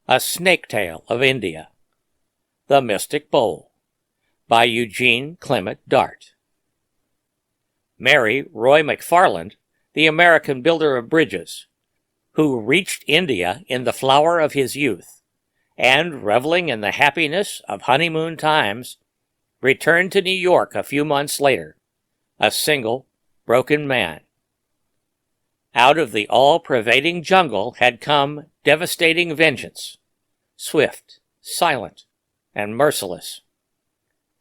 A Snake Tale of India. The Mystic Bowl by Eugene Clement Dart. Marry Roy McFarland, the American builder of bridges, who reached India in the flower of his youth, and, reveling in the happiness of honeymoon times, returned to New York a few months later, a single, broken man. Out of the all-pervading jungle had come devastating vengeance, swift, silent, and merciless,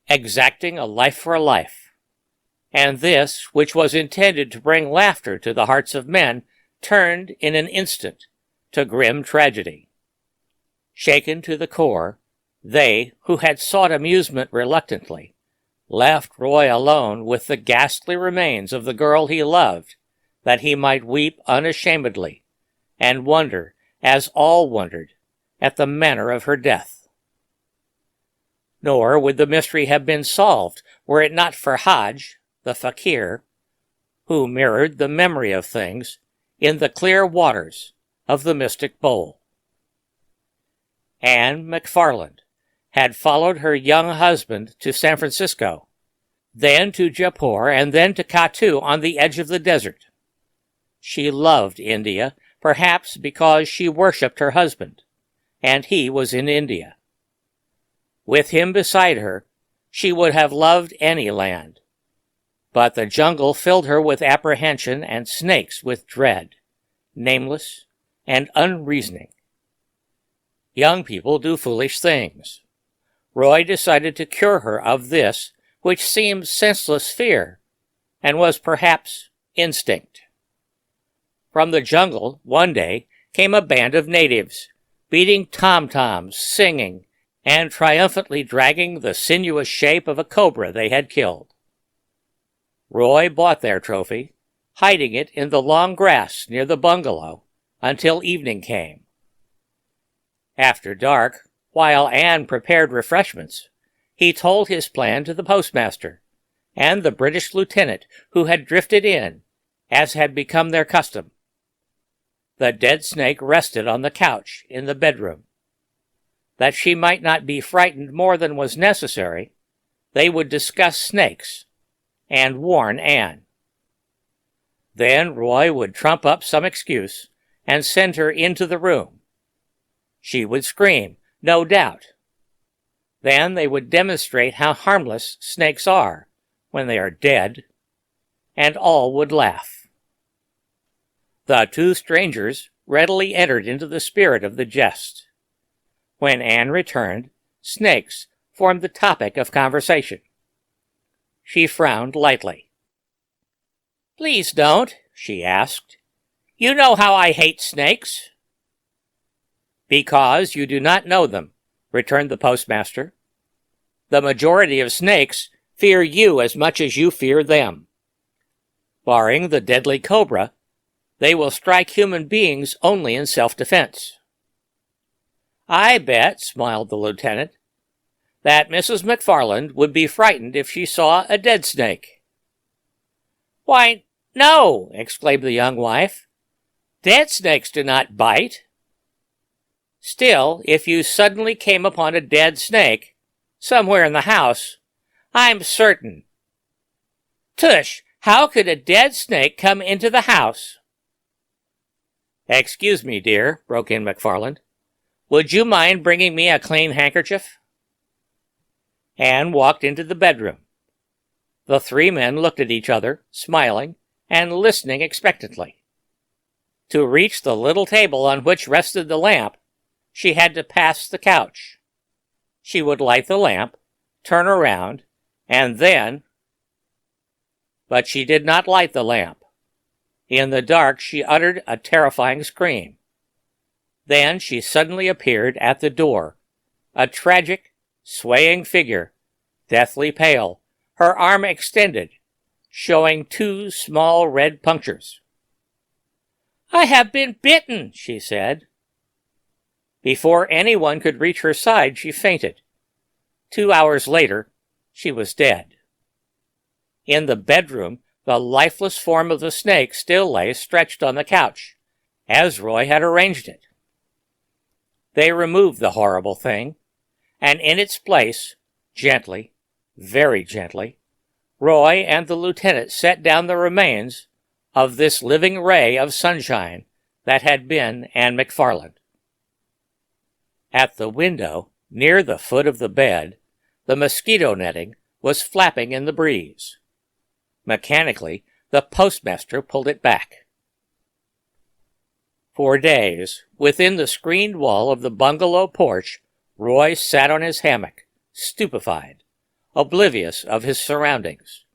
exacting a life for a life. And this, which was intended to bring laughter to the hearts of men, turned in an instant to grim tragedy. Shaken to the core, they, who had sought amusement reluctantly, left Roy alone with the ghastly remains of the girl he loved, that he might weep unashamedly, and wonder, as all wondered, at the manner of her death. Nor would the mystery have been solved were it not for Hodge, the fakir, who mirrored the memory of things in the clear waters of the Mystic Bowl. Anne McFarland had followed her young husband to San Francisco, then to Jaipur, and then to Katu on the edge of the desert. She loved India, perhaps because she worshipped her husband, and he was in India. With him beside her, she would have loved any land, but the jungle filled her with apprehension and snakes with dread, nameless and unreasoning. Young people do foolish things. Roy decided to cure her of this, which seemed senseless fear, and was perhaps instinct. From the jungle, one day, came a band of natives, beating tom-toms, singing, and triumphantly dragging the sinuous shape of a cobra they had killed. Roy bought their trophy, hiding it in the long grass near the bungalow until evening came. After dark, while Anne prepared refreshments, he told his plan to the postmaster and the British lieutenant who had drifted in, as had become their custom. The dead snake rested on the couch in the bedroom. That she might not be frightened more than was necessary, they would discuss snakes and warn Anne. Then Roy would trump up some excuse and send her into the room. She would scream, no doubt. Then they would demonstrate how harmless snakes are when they are dead, and all would laugh. The two strangers readily entered into the spirit of the jest. When Anne returned, snakes formed the topic of conversation. She frowned lightly. "Please don't," she asked. "You know how I hate snakes." "Because you do not know them," returned the postmaster. "The majority of snakes fear you as much as you fear them. Barring the deadly cobra, they will strike human beings only in self-defense." "I bet," smiled the lieutenant, "that Mrs. McFarland would be frightened if she saw a dead snake." "Why, no!" exclaimed the young wife. "Dead snakes do not bite." "Still, if you suddenly came upon a dead snake, somewhere in the house, I'm certain—" "Tush! How could a dead snake come into the house?" "Excuse me, dear," broke in McFarland. "Would you mind bringing me a clean handkerchief?" Anne walked into the bedroom. The three men looked at each other, smiling and listening expectantly. To reach the little table on which rested the lamp, she had to pass the couch. She would light the lamp, turn around, and then— But she did not light the lamp. In the dark she uttered a terrifying scream. Then she suddenly appeared at the door, a tragic, swaying figure, deathly pale, her arm extended, showing two small red punctures. "I have been bitten," she said. Before anyone could reach her side, she fainted. 2 hours later, she was dead. In the bedroom, the lifeless form of the snake still lay stretched on the couch, as Roy had arranged it. They removed the horrible thing, and in its place, gently, very gently, Roy and the lieutenant set down the remains of this living ray of sunshine that had been Anne McFarland. At the window, near the foot of the bed, the mosquito netting was flapping in the breeze. Mechanically, the postmaster pulled it back. For days, within the screened wall of the bungalow porch, Roy sat on his hammock, stupefied, oblivious of his surroundings,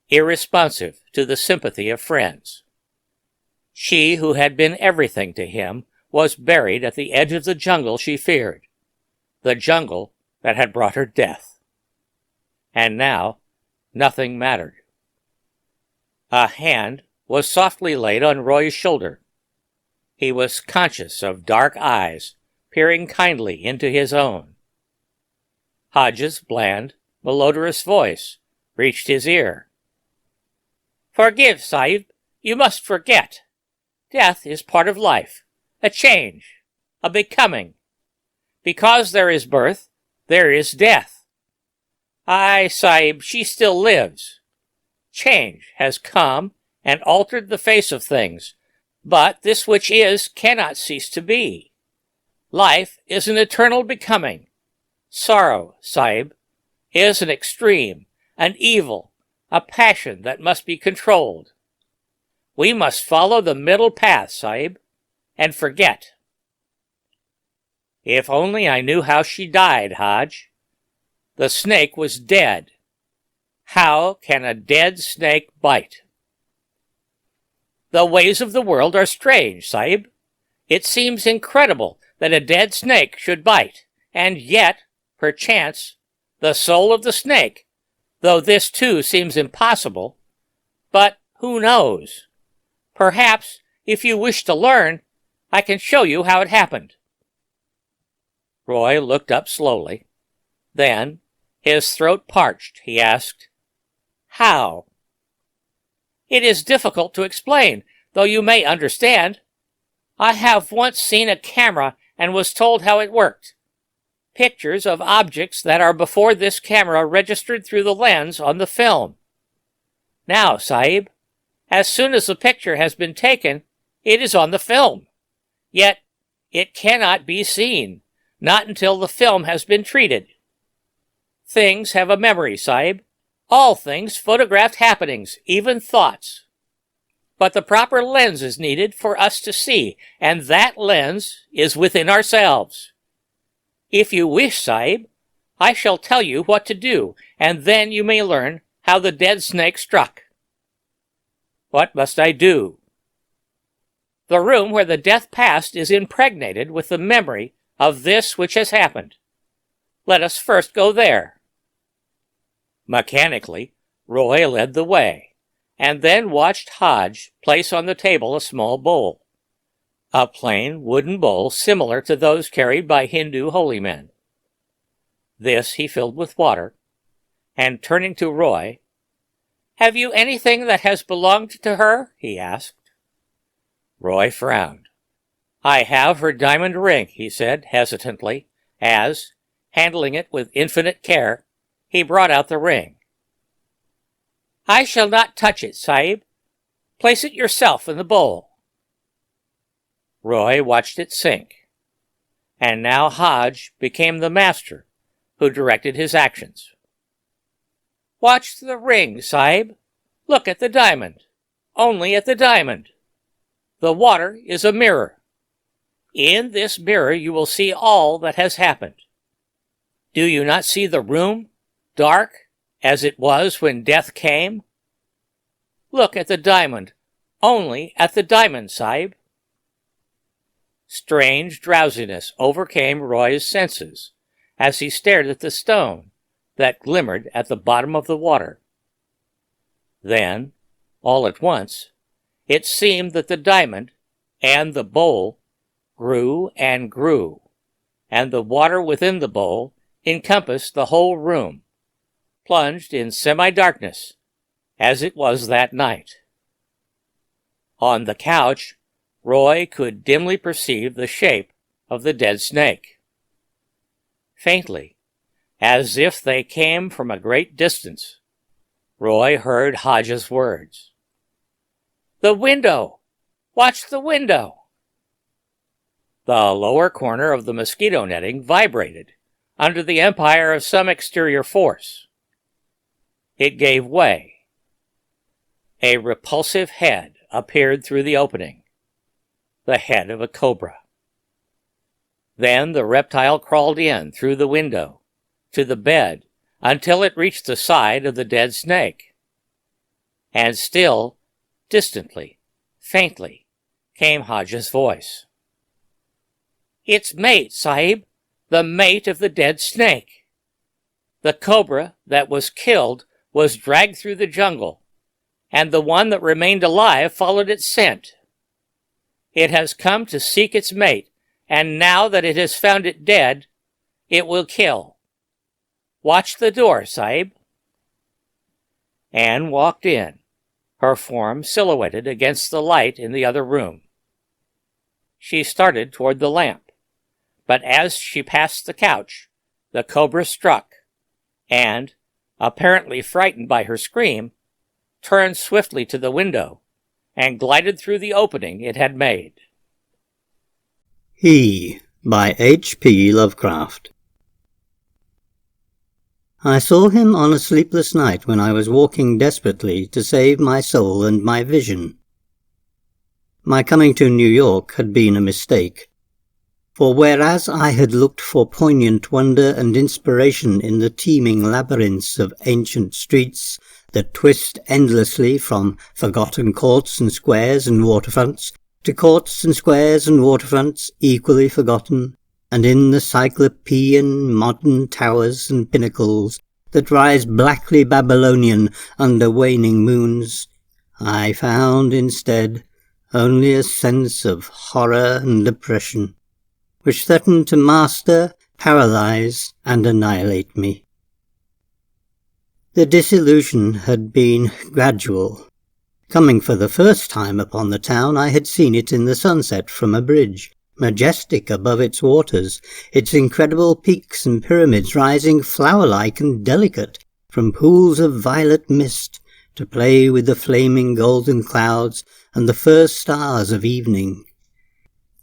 irresponsive to the sympathy of friends. She who had been everything to him was buried at the edge of the jungle she feared, the jungle that had brought her death. And now, nothing mattered. A hand was softly laid on Roy's shoulder. He was conscious of dark eyes peering kindly into his own. Hodge's bland, melodious voice reached his ear. "Forgive, Sahib. You must forget. Death is part of life, a change, a becoming. Because there is birth, there is death. Aye, Sahib, she still lives. Change has come and altered the face of things, but this which is cannot cease to be. Life is an eternal becoming. Sorrow, Sahib, is an extreme, an evil, a passion that must be controlled. We must follow the middle path, Sahib, and forget." "If only I knew how she died, Hodge. The snake was dead. How can a dead snake bite?" "The ways of the world are strange, Sahib. It seems incredible that a dead snake should bite, and yet, perchance, the soul of the snake, though this too seems impossible. But who knows? Perhaps, if you wish to learn, I can show you how it happened." Roy looked up slowly. Then, his throat parched, he asked, "How?" "It is difficult to explain, though you may understand. I have once seen a camera and was told how it worked. Pictures of objects that are before this camera registered through the lens on the film. Now, Sahib, as soon as the picture has been taken, it is on the film. Yet, it cannot be seen, not until the film has been treated. Things have a memory, Sahib. All things photographed happenings, even thoughts. But the proper lens is needed for us to see, and that lens is within ourselves. If you wish, Sahib, I shall tell you what to do, and then you may learn how the dead snake struck." "What must I do?" "The room where the death passed is impregnated with the memory of this which has happened. Let us first go there." Mechanically, Roy led the way, and then watched Hodge place on the table a small bowl, a plain wooden bowl similar to those carried by Hindu holy men. This he filled with water, and turning to Roy, "Have you anything that has belonged to her?" he asked. Roy frowned. "I have her diamond ring," he said hesitantly, as, handling it with infinite care, he brought out the ring. "I shall not touch it, Sahib. Place it yourself in the bowl." Roy watched it sink, and now Hodge became the master who directed his actions. "Watch the ring, Sahib. Look at the diamond. Only at the diamond. The water is a mirror. In this mirror you will see all that has happened. Do you not see the room, dark as it was when death came? Look at the diamond. Only at the diamond, Sahib." Strange drowsiness overcame Roy's senses as he stared at the stone that glimmered at the bottom of the water. Then, all at once, it seemed that the diamond and the bowl grew and grew, and the water within the bowl encompassed the whole room, plunged in semi-darkness, as it was that night. On the couch, Roy could dimly perceive the shape of the dead snake. Faintly, as if they came from a great distance, Roy heard Hodge's words. "The window! Watch the window!" The lower corner of the mosquito netting vibrated under the empire of some exterior force. It gave way. A repulsive head appeared through the opening, the head of a cobra. Then the reptile crawled in through the window to the bed until it reached the side of the dead snake. And still, distantly, faintly, came Hodge's voice. "Its mate, Sahib, the mate of the dead snake. The cobra that was killed was dragged through the jungle, and the one that remained alive followed its scent. It has come to seek its mate, and now that it has found it dead, it will kill. Watch the door, Sahib." Anne walked in, her form silhouetted against the light in the other room. She started toward the lamp, but as she passed the couch, the cobra struck, and, apparently frightened by her scream, turned swiftly to the window and glided through the opening it had made. He, by H.P. Lovecraft. I saw him on a sleepless night when I was walking desperately to save my soul and my vision. My coming to New York had been a mistake, for whereas I had looked for poignant wonder and inspiration in the teeming labyrinths of ancient streets that twist endlessly from forgotten courts and squares and waterfronts to courts and squares and waterfronts equally forgotten, and in the cyclopean modern towers and pinnacles that rise blackly Babylonian under waning moons, I found instead only a sense of horror and oppression, which threatened to master, paralyze, and annihilate me. The disillusion had been gradual. Coming for the first time upon the town, I had seen it in the sunset from a bridge, majestic above its waters, its incredible peaks and pyramids rising flower-like and delicate from pools of violet mist to play with the flaming golden clouds and the first stars of evening.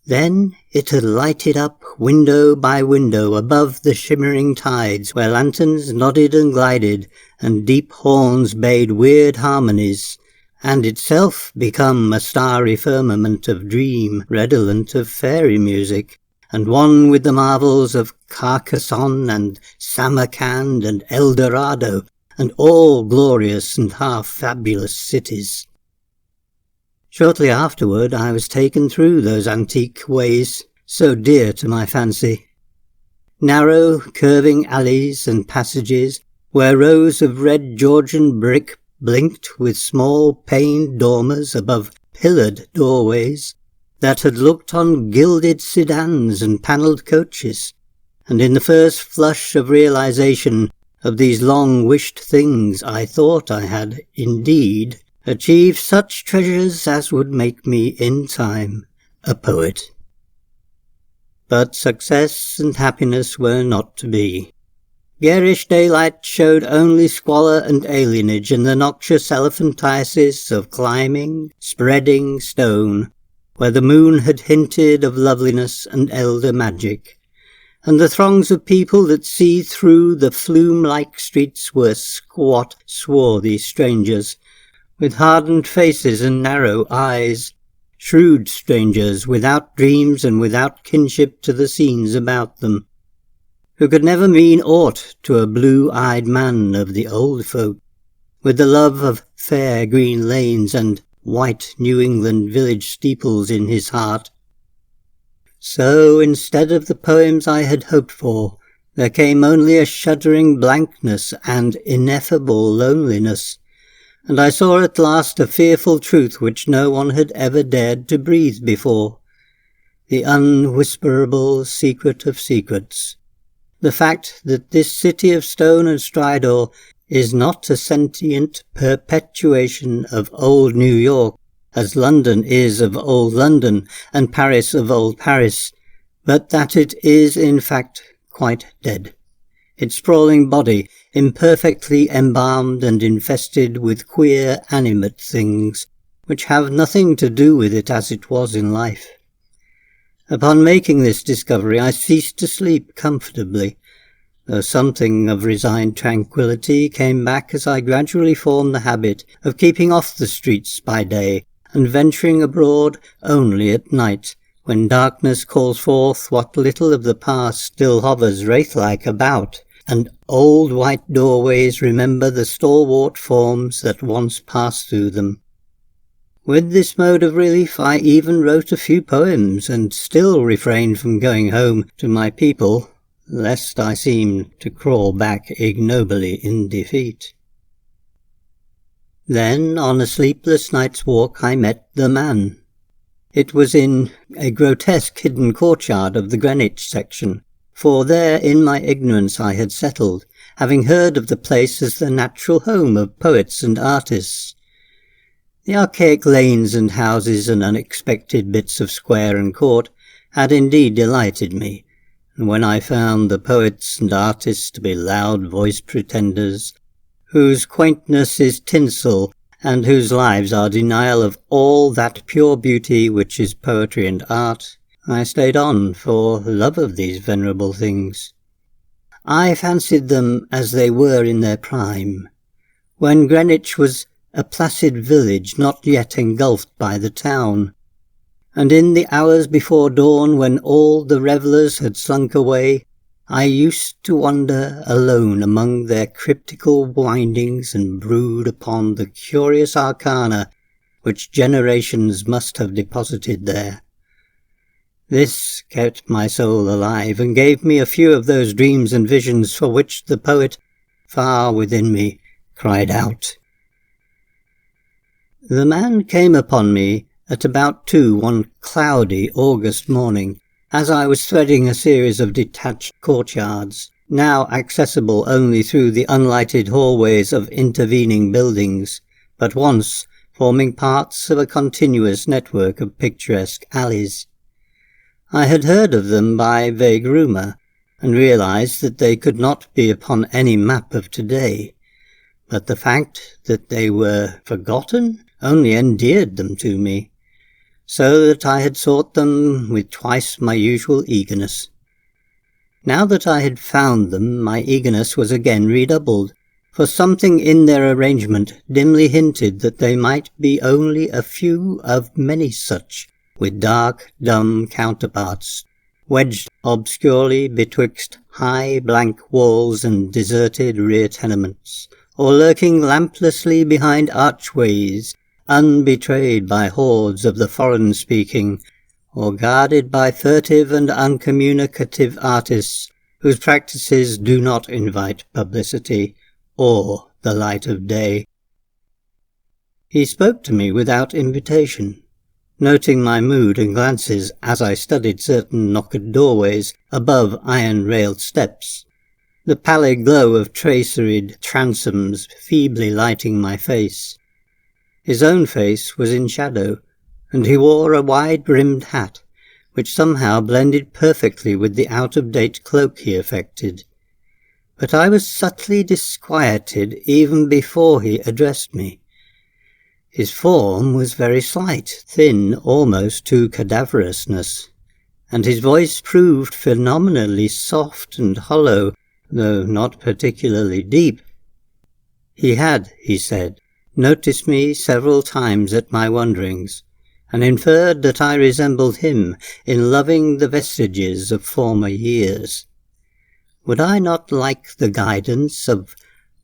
Then it had lighted up window by window above the shimmering tides, where lanterns nodded and glided, and deep horns bade weird harmonies, and itself become a starry firmament of dream, redolent of fairy music, and one with the marvels of Carcassonne and Samarkand and El Dorado, and all glorious and half-fabulous cities. Shortly afterward I was taken through those antique ways so dear to my fancy. Narrow, curving alleys and passages where rows of red Georgian brick blinked with small paned dormers above pillared doorways that had looked on gilded sedans and panelled coaches, and in the first flush of realization of these long-wished things I thought I had, indeed, achieved such treasures as would make me, in time, a poet. But success and happiness were not to be. Garish daylight showed only squalor and alienage in the noxious elephantiasis of climbing, spreading stone, where the moon had hinted of loveliness and elder magic, and the throngs of people that see through the flume-like streets were squat, swarthy strangers, with hardened faces and narrow eyes, shrewd strangers without dreams and without kinship to the scenes about them, who could never mean aught to a blue-eyed man of the old folk, with the love of fair green lanes and white New England village steeples in his heart. So, instead of the poems I had hoped for, there came only a shuddering blankness and ineffable loneliness, and I saw at last a fearful truth which no one had ever dared to breathe before, the unwhisperable secret of secrets, the fact that this city of stone and stridor is not a sentient perpetuation of old New York, as London is of old London and Paris of old Paris, but that it is in fact quite dead, its sprawling body imperfectly embalmed and infested with queer animate things which have nothing to do with it as it was in life. Upon making this discovery I ceased to sleep comfortably, though something of resigned tranquillity came back as I gradually formed the habit of keeping off the streets by day and venturing abroad only at night, when darkness calls forth what little of the past still hovers wraith-like about, and old white doorways remember the stalwart forms that once passed through them. With this mode of relief I even wrote a few poems, and still refrained from going home to my people, lest I seemed to crawl back ignobly in defeat. Then, on a sleepless night's walk, I met the man. It was in a grotesque hidden courtyard of the Greenwich section, for there in my ignorance I had settled, having heard of the place as the natural home of poets and artists. The archaic lanes and houses and unexpected bits of square and court had indeed delighted me, and when I found the poets and artists to be loud-voiced pretenders, whose quaintness is tinsel, and whose lives are denial of all that pure beauty which is poetry and art, I stayed on for love of these venerable things. I fancied them as they were in their prime, when Greenwich was a placid village not yet engulfed by the town, and in the hours before dawn, when all the revellers had slunk away, I used to wander alone among their cryptical windings and brood upon the curious arcana which generations must have deposited there. This kept my soul alive, and gave me a few of those dreams and visions for which the poet, far within me, cried out. The man came upon me at about 2 one cloudy August morning, as I was threading a series of detached courtyards, now accessible only through the unlighted hallways of intervening buildings, but once forming parts of a continuous network of picturesque alleys. I had heard of them by vague rumour, and realized that they could not be upon any map of today, but the fact that they were forgotten only endeared them to me, so that I had sought them with twice my usual eagerness. Now that I had found them, my eagerness was again redoubled, for something in their arrangement dimly hinted that they might be only a few of many such, with dark, dumb counterparts, wedged obscurely betwixt high blank walls and deserted rear tenements, or lurking lamplessly behind archways, unbetrayed by hordes of the foreign-speaking, or guarded by furtive and uncommunicative artists whose practices do not invite publicity or the light of day. He spoke to me without invitation, noting my mood and glances as I studied certain knockered doorways above iron-railed steps, the pallid glow of traceried transoms feebly lighting my face. His own face was in shadow, and he wore a wide-brimmed hat, which somehow blended perfectly with the out-of-date cloak he affected. But I was subtly disquieted even before he addressed me. His form was very slight, thin almost to cadaverousness, and his voice proved phenomenally soft and hollow, though not particularly deep. He had, he said, noticed me several times at my wanderings, and inferred that I resembled him in loving the vestiges of former years. Would I not like the guidance of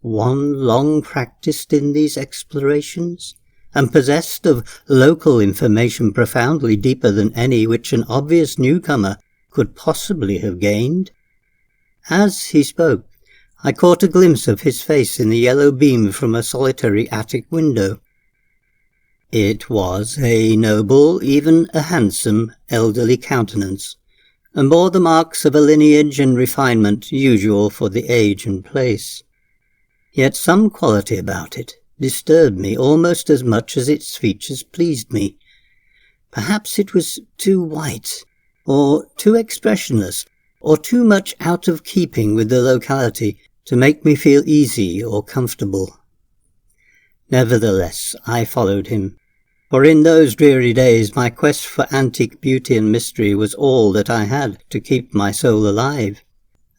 one long practised in these explorations, and possessed of local information profoundly deeper than any which an obvious newcomer could possibly have gained? As he spoke, I caught a glimpse of his face in the yellow beam from a solitary attic window. It was a noble, even a handsome, elderly countenance, and bore the marks of a lineage and refinement usual for the age and place. Yet some quality about it disturbed me almost as much as its features pleased me. Perhaps it was too white, or too expressionless, or too much out of keeping with the locality to make me feel easy or comfortable. Nevertheless, I followed him, for in those dreary days my quest for antique beauty and mystery was all that I had to keep my soul alive,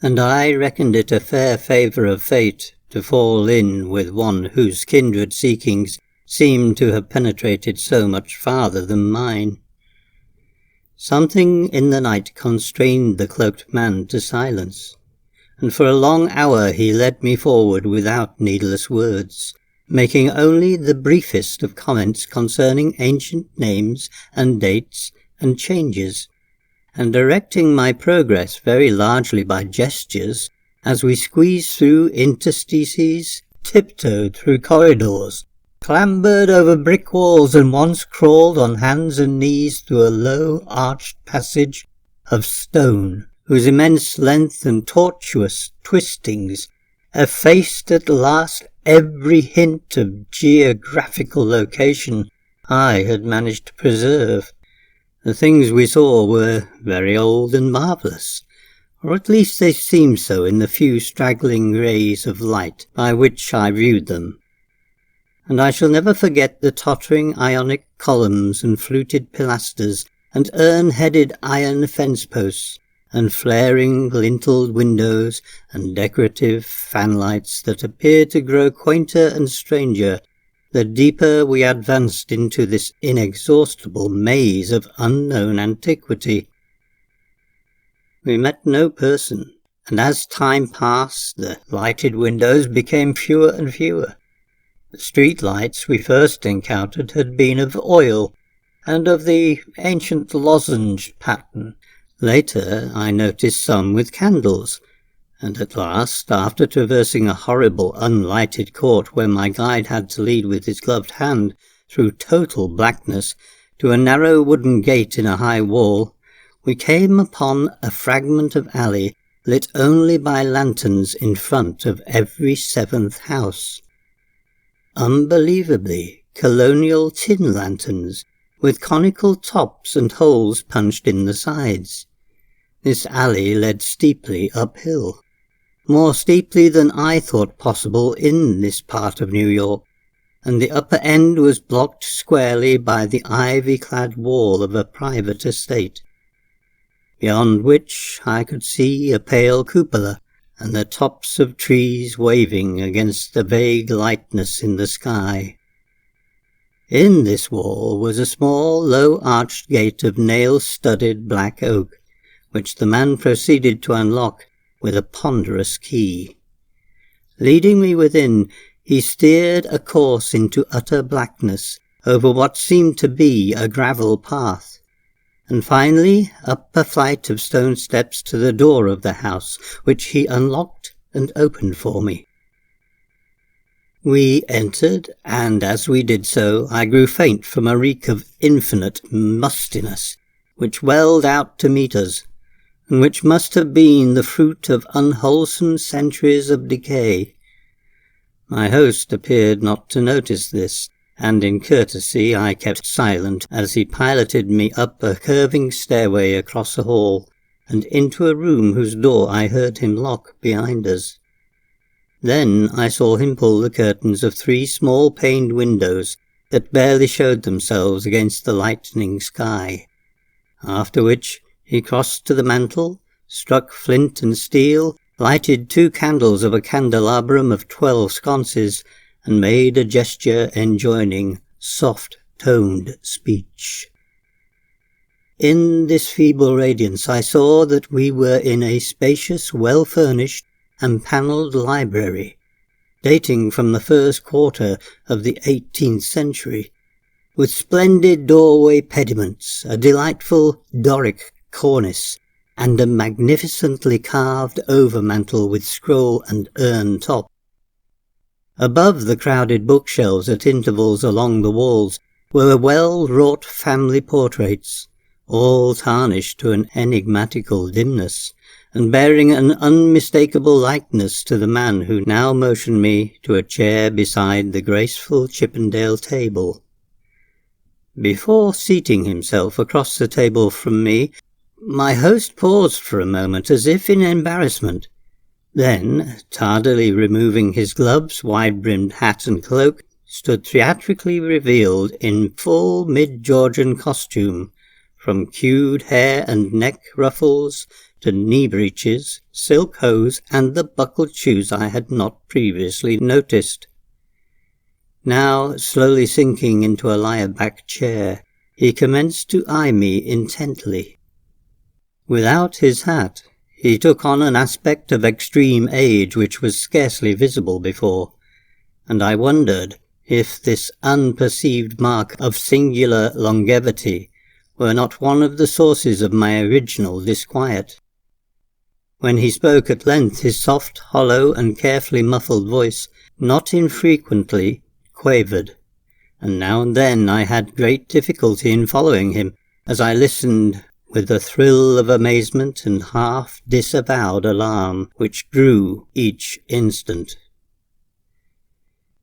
and I reckoned it a fair favour of fate to fall in with one whose kindred seekings seemed to have penetrated so much farther than mine. Something in the night constrained the cloaked man to silence, and for a long hour he led me forward without needless words, making only the briefest of comments concerning ancient names and dates and changes, and directing my progress very largely by gestures as we squeezed through interstices, tiptoed through corridors, clambered over brick walls, and once crawled on hands and knees through a low arched passage of stone, whose immense length and tortuous twistings effaced at last every hint of geographical location I had managed to preserve. The things we saw were very old and marvellous, or at least they seemed so in the few straggling rays of light by which I viewed them, and I shall never forget the tottering Ionic columns and fluted pilasters and urn-headed iron fence-posts and flaring linteled windows and decorative fanlights that appeared to grow quainter and stranger the deeper we advanced into this inexhaustible maze of unknown antiquity. We met no person, and as time passed the lighted windows became fewer and fewer. The street lights we first encountered had been of oil, and of the ancient lozenge pattern. Later I noticed some with candles, and at last, after traversing a horrible unlighted court where my guide had to lead with his gloved hand through total blackness to a narrow wooden gate in a high wall, we came upon a fragment of alley lit only by lanterns in front of every seventh house. Unbelievably colonial tin lanterns, with conical tops and holes punched in the sides. This alley led steeply uphill, more steeply than I thought possible in this part of New York, and the upper end was blocked squarely by the ivy-clad wall of a private estate, beyond which I could see a pale cupola and the tops of trees waving against the vague lightness in the sky. In this wall was a small, low-arched gate of nail-studded black oak, which the man proceeded to unlock with a ponderous key. Leading me within, he steered a course into utter blackness over what seemed to be a gravel path, and finally up a flight of stone steps to the door of the house, which he unlocked and opened for me. We entered, and as we did so I grew faint from a reek of infinite mustiness, which welled out to meet us, and which must have been the fruit of unwholesome centuries of decay. My host appeared not to notice this, and in courtesy I kept silent as he piloted me up a curving stairway across a hall, and into a room whose door I heard him lock behind us. Then I saw him pull the curtains of 3 small paned windows that barely showed themselves against the lightening sky, after which he crossed to the mantel, struck flint and steel, lighted 2 candles of a candelabrum of 12 sconces, and made a gesture enjoining soft-toned speech. In this feeble radiance I saw that we were in a spacious, well-furnished and panelled library, dating from the first quarter of the 18th century, with splendid doorway pediments, a delightful Doric cornice, and a magnificently carved overmantel with scroll and urn top. Above the crowded bookshelves at intervals along the walls were well-wrought family portraits, all tarnished to an enigmatical dimness, and bearing an unmistakable likeness to the man who now motioned me to a chair beside the graceful Chippendale table. Before seating himself across the table from me, My host paused for a moment as if in embarrassment. Then, tardily removing his gloves, wide-brimmed hat and cloak, stood theatrically revealed in full mid-Georgian costume, from queued hair and neck ruffles to knee breeches, silk hose, and the buckled shoes I had not previously noticed. Now, slowly sinking into a lie-back chair, he commenced to eye me intently. Without his hat, he took on an aspect of extreme age which was scarcely visible before, and I wondered if this unperceived mark of singular longevity were not one of the sources of my original disquiet. When he spoke at length, his soft, hollow, and carefully muffled voice not infrequently quavered, and now and then I had great difficulty in following him, as I listened with a thrill of amazement and half-disavowed alarm, which grew each instant.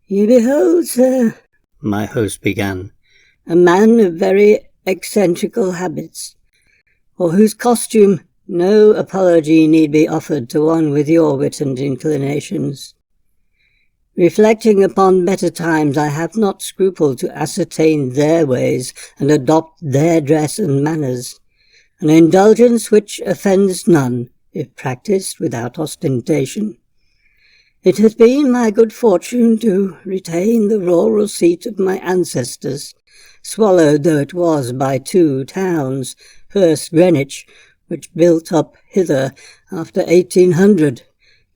"You behold, sir," my host began, "a man of very eccentrical habits, for whose costume no apology need be offered to one with your wit and inclinations. Reflecting upon better times, I have not scrupled to ascertain their ways and adopt their dress and manners, an indulgence which offends none, if practised without ostentation. It has been my good fortune to retain the rural seat of my ancestors, swallowed though it was by two towns, first Greenwich, which built up hither after 1800,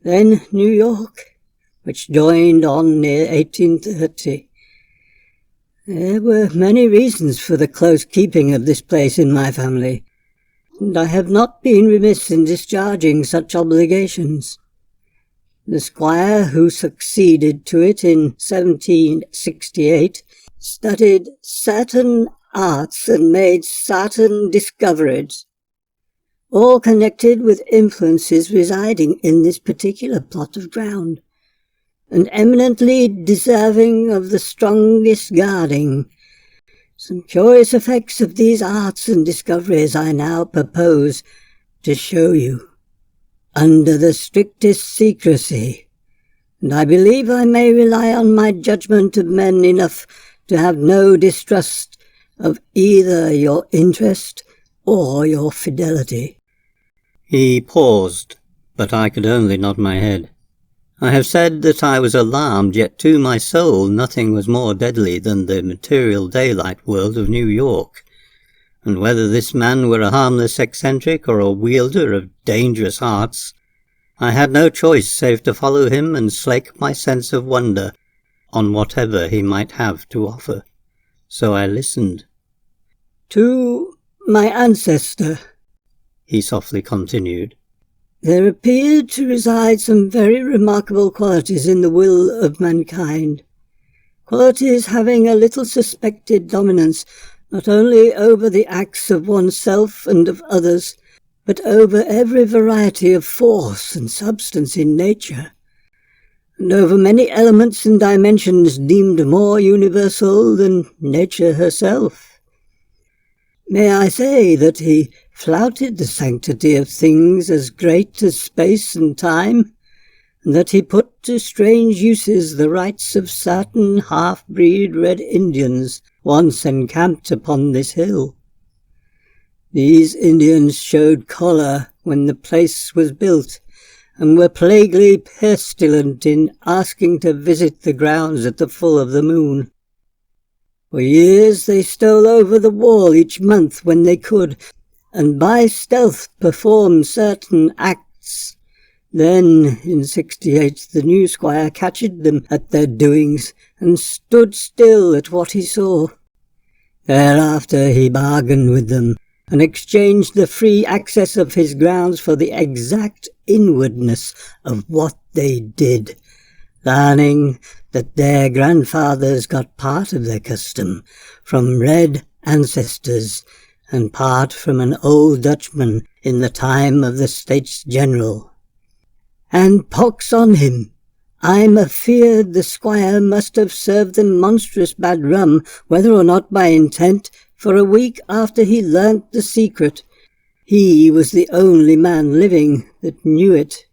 then New York, which joined on near 1830. There were many reasons for the close keeping of this place in my family, and I have not been remiss in discharging such obligations. The squire who succeeded to it in 1768 studied certain arts and made certain discoveries, all connected with influences residing in this particular plot of ground, and eminently deserving of the strongest guarding. Some curious effects of these arts and discoveries I now propose to show you, under the strictest secrecy, and I believe I may rely on my judgment of men enough to have no distrust of either your interest or your fidelity." He paused, but I could only nod my head. I have said that I was alarmed, yet to my soul nothing was more deadly than the material daylight world of New York, and whether this man were a harmless eccentric or a wielder of dangerous arts, I had no choice save to follow him and slake my sense of wonder on whatever he might have to offer. So I listened. "To my ancestor," he softly continued, "there appeared to reside some very remarkable qualities in the will of mankind, qualities having a little suspected dominance not only over the acts of oneself and of others, but over every variety of force and substance in nature, and over many elements and dimensions deemed more universal than nature herself. May I say that he flouted the sanctity of things as great as space and time, and that he put to strange uses the rights of certain half-breed Red Indians once encamped upon this hill. These Indians showed choler when the place was built, and were plaguily pestilent in asking to visit the grounds at the full of the moon. For years they stole over the wall each month when they could, and by stealth performed certain acts. Then, in 68, the new squire catched them at their doings, and stood still at what he saw. Thereafter he bargained with them, and exchanged the free access of his grounds for the exact inwardness of what they did, learning that their grandfathers got part of their custom from red ancestors, and part from an old Dutchman in the time of the States General. And pox on him, I'm afeard the squire must have served them monstrous bad rum, whether or not by intent, for a week after he learnt the secret. He was the only man living that knew it.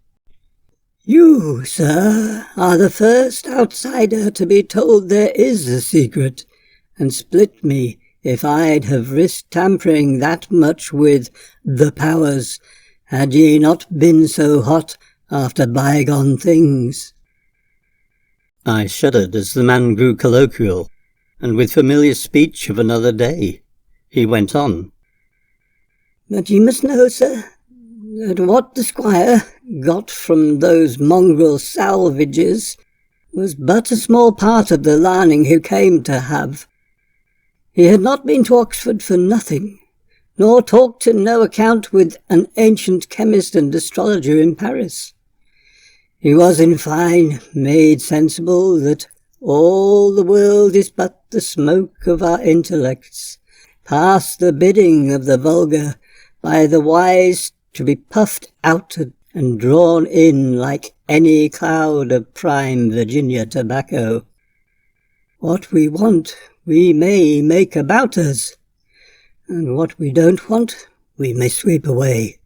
You, sir, are the first outsider to be told there is a secret, and split me if I'd have risked tampering that much with the powers, had ye not been so hot after bygone things. I shuddered as the man grew colloquial, and with familiar speech of another day, he went on. But ye must know, sir, that what the squire got from those mongrel salvages was but a small part of the learning he came to have. He had not been to Oxford for nothing, nor talked to no account with an ancient chemist and astrologer in Paris. He was, in fine, made sensible that all the world is but the smoke of our intellects, past the bidding of the vulgar, by the wise to be puffed out and drawn in like any cloud of prime Virginia tobacco. What we want we may make about us, and what we don't want we may sweep away.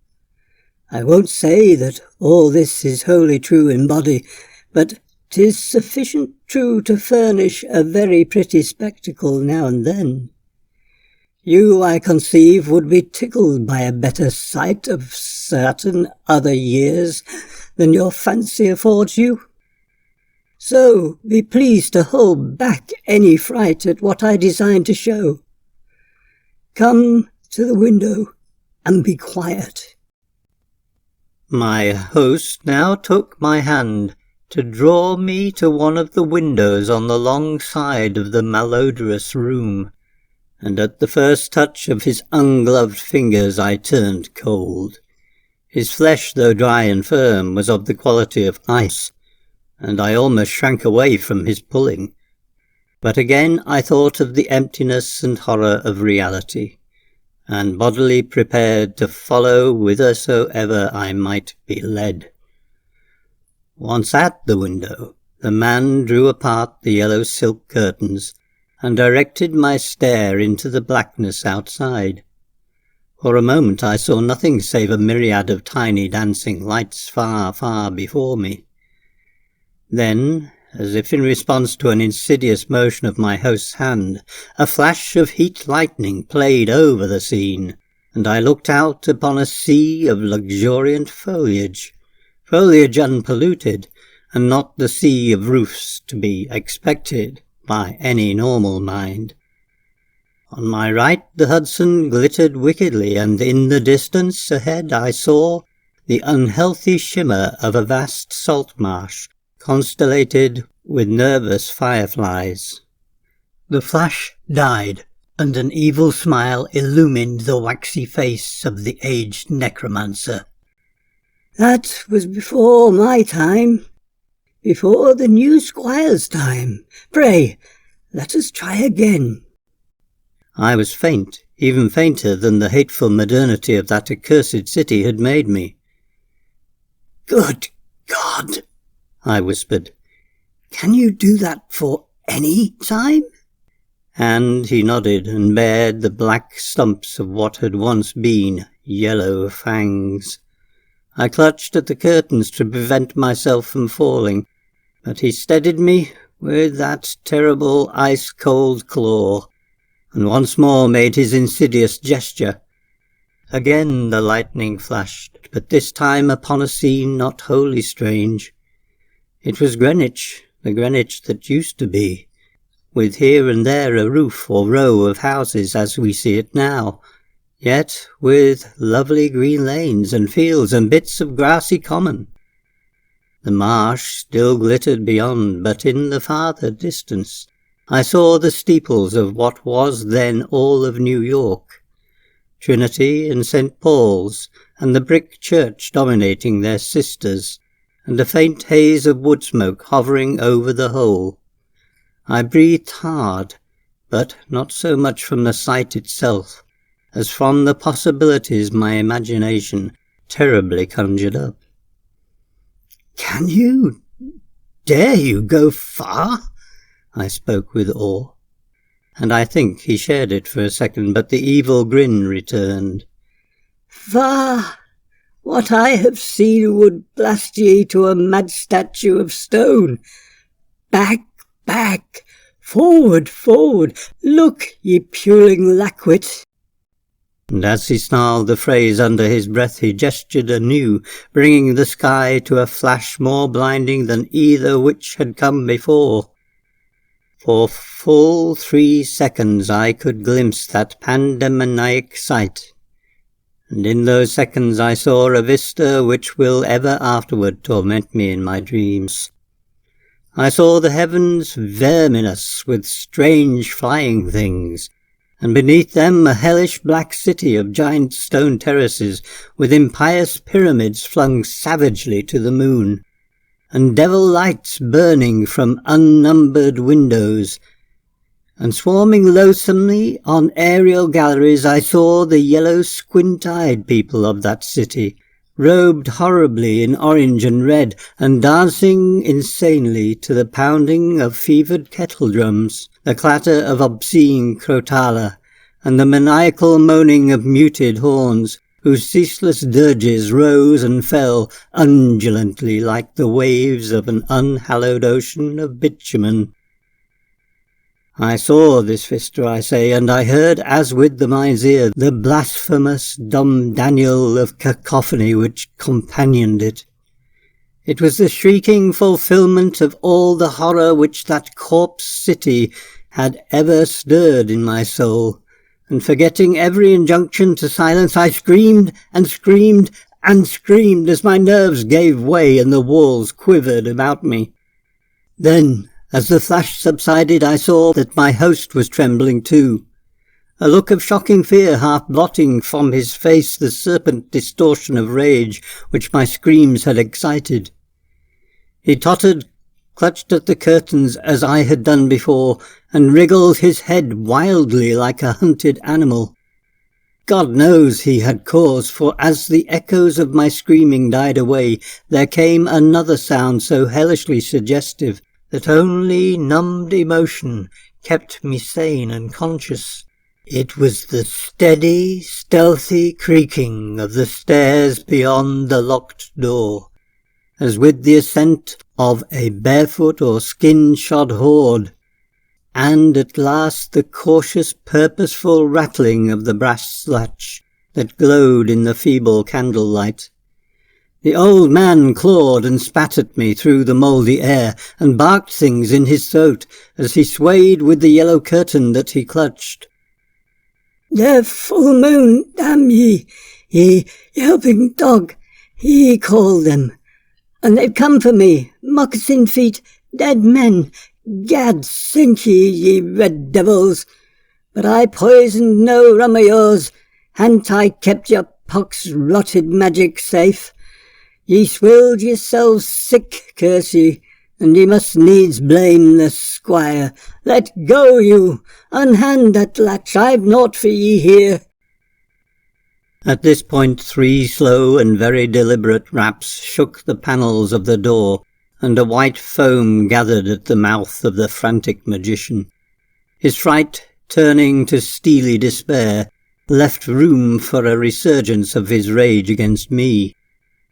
I won't say that all this is wholly true in body, but 'tis sufficient true to furnish a very pretty spectacle now and then. You, I conceive, would be tickled by a better sight of certain other years than your fancy affords you. So be pleased to hold back any fright at what I design to show. Come to the window and be quiet. My host now took my hand to draw me to one of the windows on the long side of the malodorous room, and at the first touch of his ungloved fingers I turned cold. His flesh, though dry and firm, was of the quality of ice, and I almost shrank away from his pulling. But again I thought of the emptiness and horror of reality, and bodily prepared to follow whithersoever I might be led. Once at the window, the man drew apart the yellow silk curtains, and directed my stare into the blackness outside. For a moment I saw nothing save a myriad of tiny dancing lights far, far before me. Then, as if in response to an insidious motion of my host's hand, a flash of heat lightning played over the scene, and I looked out upon a sea of luxuriant foliage unpolluted, and not the sea of roofs to be expected by any normal mind. On my right the Hudson glittered wickedly, and in the distance ahead I saw the unhealthy shimmer of a vast salt marsh, constellated with nervous fireflies. The flash died, and an evil smile illumined the waxy face of the aged necromancer. That was before my time, before the new squire's time. Pray, let us try again. I was faint, even fainter than the hateful modernity of that accursed city had made me. Good God! I whispered. Can you do that for any time? And he nodded and bared the black stumps of what had once been yellow fangs. I clutched at the curtains to prevent myself from falling, but he steadied me with that terrible ice-cold claw, and once more made his insidious gesture. Again the lightning flashed, but this time upon a scene not wholly strange. It was Greenwich, the Greenwich that used to be, with here and there a roof or row of houses as we see it now, yet with lovely green lanes and fields and bits of grassy common. The marsh still glittered beyond, but in the farther distance I saw the steeples of what was then all of New York, Trinity and St. Paul's, and the brick church dominating their sisters, and a faint haze of wood smoke hovering over the whole. I breathed hard, but not so much from the sight itself, as from the possibilities my imagination terribly conjured up. Dare you go far? I spoke with awe, and I think he shared it for a second, but the evil grin returned. Far, what I have seen would blast ye to a mad statue of stone. Back, back, forward, forward, look, ye puling lackwit. And as he snarled the phrase under his breath, he gestured anew, bringing the sky to a flash more blinding than either which had come before. For full 3 seconds I could glimpse that pandemoniac sight, and in those seconds I saw a vista which will ever afterward torment me in my dreams. I saw the heavens verminous with strange flying things, and beneath them a hellish black city of giant stone terraces with impious pyramids flung savagely to the moon, and devil lights burning from unnumbered windows. And swarming loathsomely on aerial galleries I saw the yellow squint-eyed people of that city, robed horribly in orange and red, and dancing insanely to the pounding of fevered kettle-drums, the clatter of obscene crotala, and the maniacal moaning of muted horns, whose ceaseless dirges rose and fell undulantly like the waves of an unhallowed ocean of bitumen. I saw this vista, I say, and I heard, as with the mind's ear, the blasphemous dumb Daniel of cacophony which companioned it. It was the shrieking fulfilment of all the horror which that corpse city had ever stirred in my soul, and forgetting every injunction to silence, I screamed and screamed and screamed as my nerves gave way and the walls quivered about me. Then, as the flash subsided, I saw that my host was trembling too, a look of shocking fear half blotting from his face the serpent distortion of rage which my screams had excited. He tottered, clutched at the curtains as I had done before, and wriggled his head wildly like a hunted animal. God knows he had cause, for as the echoes of my screaming died away, there came another sound so hellishly suggestive that only numbed emotion kept me sane and conscious. It was the steady, stealthy creaking of the stairs beyond the locked door, as with the ascent of a barefoot or skin-shod horde, and at last the cautious, purposeful rattling of the brass latch that glowed in the feeble candlelight. The old man clawed and spat at me through the mouldy air, and barked things in his throat as he swayed with the yellow curtain that he clutched. "The full moon, damn ye, ye yelping dog," he called them. "And they've come for me, moccasin feet, dead men. Gad sink ye, ye red devils. But I poisoned no rum o' yours, han't I kept your pox-rotted magic safe? Ye swilled yourselves sick, curse ye, and ye must needs blame the squire. Let go, you! Unhand that latch, I've naught for ye here." At this point 3 slow and very deliberate raps shook the panels of the door, and a white foam gathered at the mouth of the frantic magician. His fright, turning to steely despair, left room for a resurgence of his rage against me,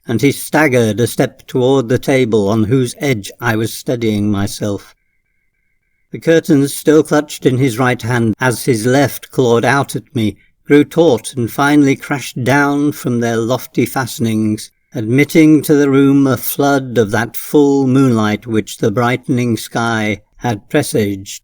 and he staggered a step toward the table on whose edge I was steadying myself. The curtains, still clutched in his right hand as his left clawed out at me, grew taut and finally crashed down from their lofty fastenings, admitting to the room a flood of that full moonlight which the brightening sky had presaged.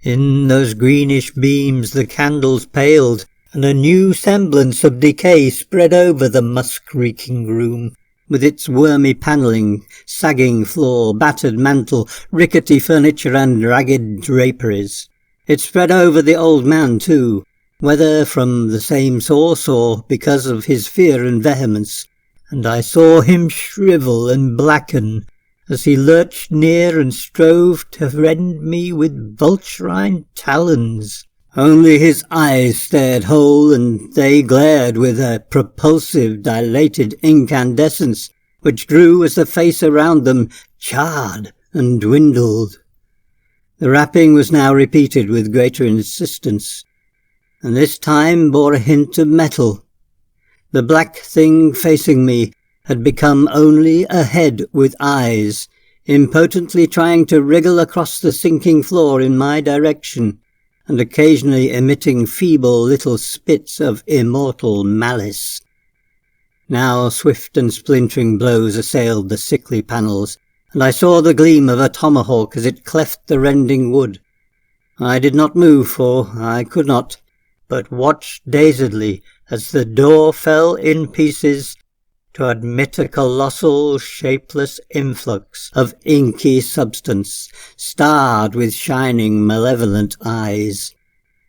In those greenish beams the candles paled, and a new semblance of decay spread over the musk-reeking room, with its wormy panelling, sagging floor, battered mantel, rickety furniture and ragged draperies. It spread over the old man too, whether from the same source or because of his fear and vehemence, and I saw him shrivel and blacken as he lurched near and strove to rend me with vulturine talons. Only his eyes stared whole, and they glared with a propulsive, dilated incandescence which grew as the face around them charred and dwindled. The rapping was now repeated with greater insistence, and this time bore a hint of metal. The black thing facing me had become only a head with eyes, impotently trying to wriggle across the sinking floor in my direction, and occasionally emitting feeble little spits of immortal malice. Now swift and splintering blows assailed the sickly panels, and I saw the gleam of a tomahawk as it cleft the rending wood. I did not move, for I could not, but watched dazedly as the door fell in pieces to admit a colossal, shapeless influx of inky substance, starred with shining, malevolent eyes.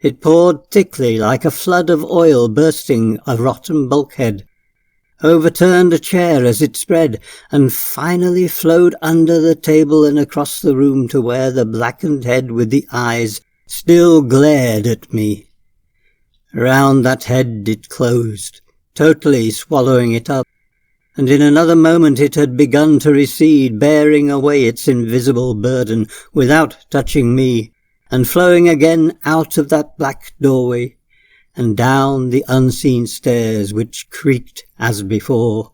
It poured thickly like a flood of oil bursting a rotten bulkhead, overturned a chair as it spread, and finally flowed under the table and across the room to where the blackened head with the eyes still glared at me. Round that head it closed, totally swallowing it up, and in another moment it had begun to recede, bearing away its invisible burden without touching me, and flowing again out of that black doorway, and down the unseen stairs which creaked as before,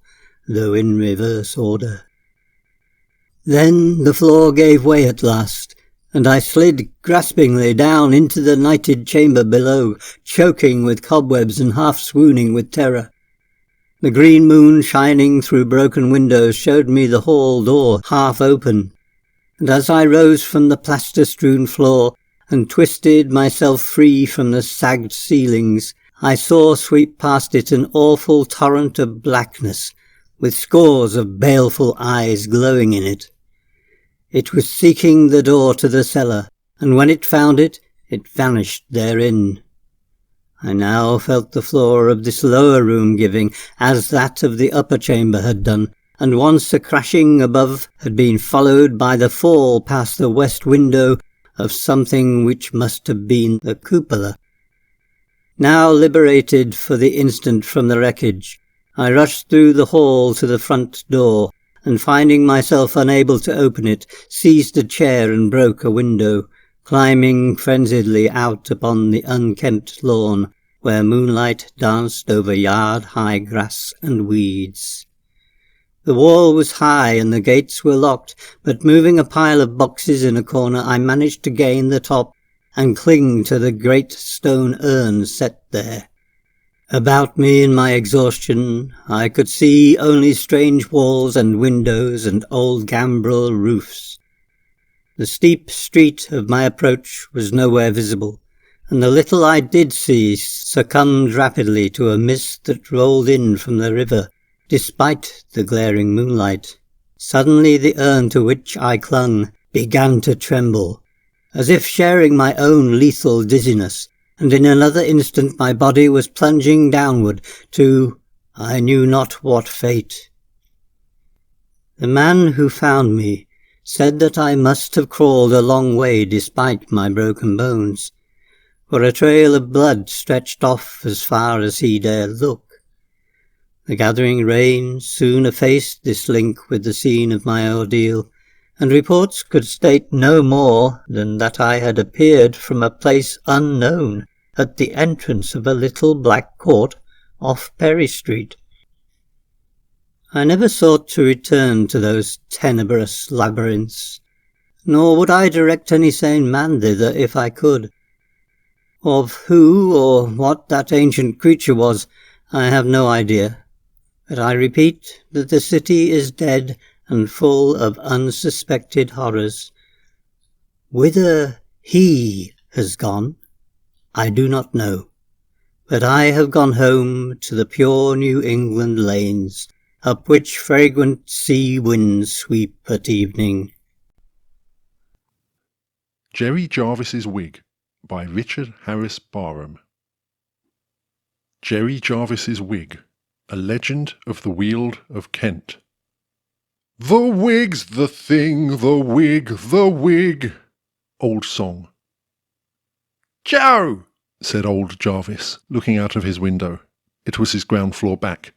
though in reverse order. Then the floor gave way at last, and I slid graspingly down into the nighted chamber below, choking with cobwebs and half swooning with terror. The green moon shining through broken windows showed me the hall door half open, and as I rose from the plaster-strewn floor and twisted myself free from the sagged ceilings, I saw sweep past it an awful torrent of blackness, with scores of baleful eyes glowing in it. It was seeking the door to the cellar, and when it found it, it vanished therein. I now felt the floor of this lower room giving, as that of the upper chamber had done, and once a crashing above had been followed by the fall past the west window of something which must have been the cupola. Now liberated for the instant from the wreckage, I rushed through the hall to the front door, and finding myself unable to open it, seized a chair and broke a window, climbing frenziedly out upon the unkempt lawn, where moonlight danced over yard-high grass and weeds. The wall was high and the gates were locked, but moving a pile of boxes in a corner, I managed to gain the top and cling to the great stone urn set there. About me in my exhaustion, I could see only strange walls and windows and old gambrel roofs. The steep street of my approach was nowhere visible, and the little I did see succumbed rapidly to a mist that rolled in from the river, despite the glaring moonlight. Suddenly the urn to which I clung began to tremble, as if sharing my own lethal dizziness, and in another instant my body was plunging downward to I knew not what fate. The man who found me said that I must have crawled a long way despite my broken bones, for a trail of blood stretched off as far as he dared look. The gathering rain soon effaced this link with the scene of my ordeal, and reports could state no more than that I had appeared from a place unknown at the entrance of a little black court off Perry Street. I never sought to return to those tenebrous labyrinths, nor would I direct any sane man thither if I could. Of who or what that ancient creature was, I have no idea, but I repeat that the city is dead and full of unsuspected horrors. Whither he has gone, I do not know, but I have gone home to the pure New England lanes, up which fragrant sea winds sweep at evening. Jerry Jarvis's Wig by Richard Harris Barham. Jerry Jarvis's Wig, a legend of the Weald of Kent. The wig's the thing, the wig, the wig. Old song. Joe, said old Jarvis, looking out of his window. It was his ground floor back.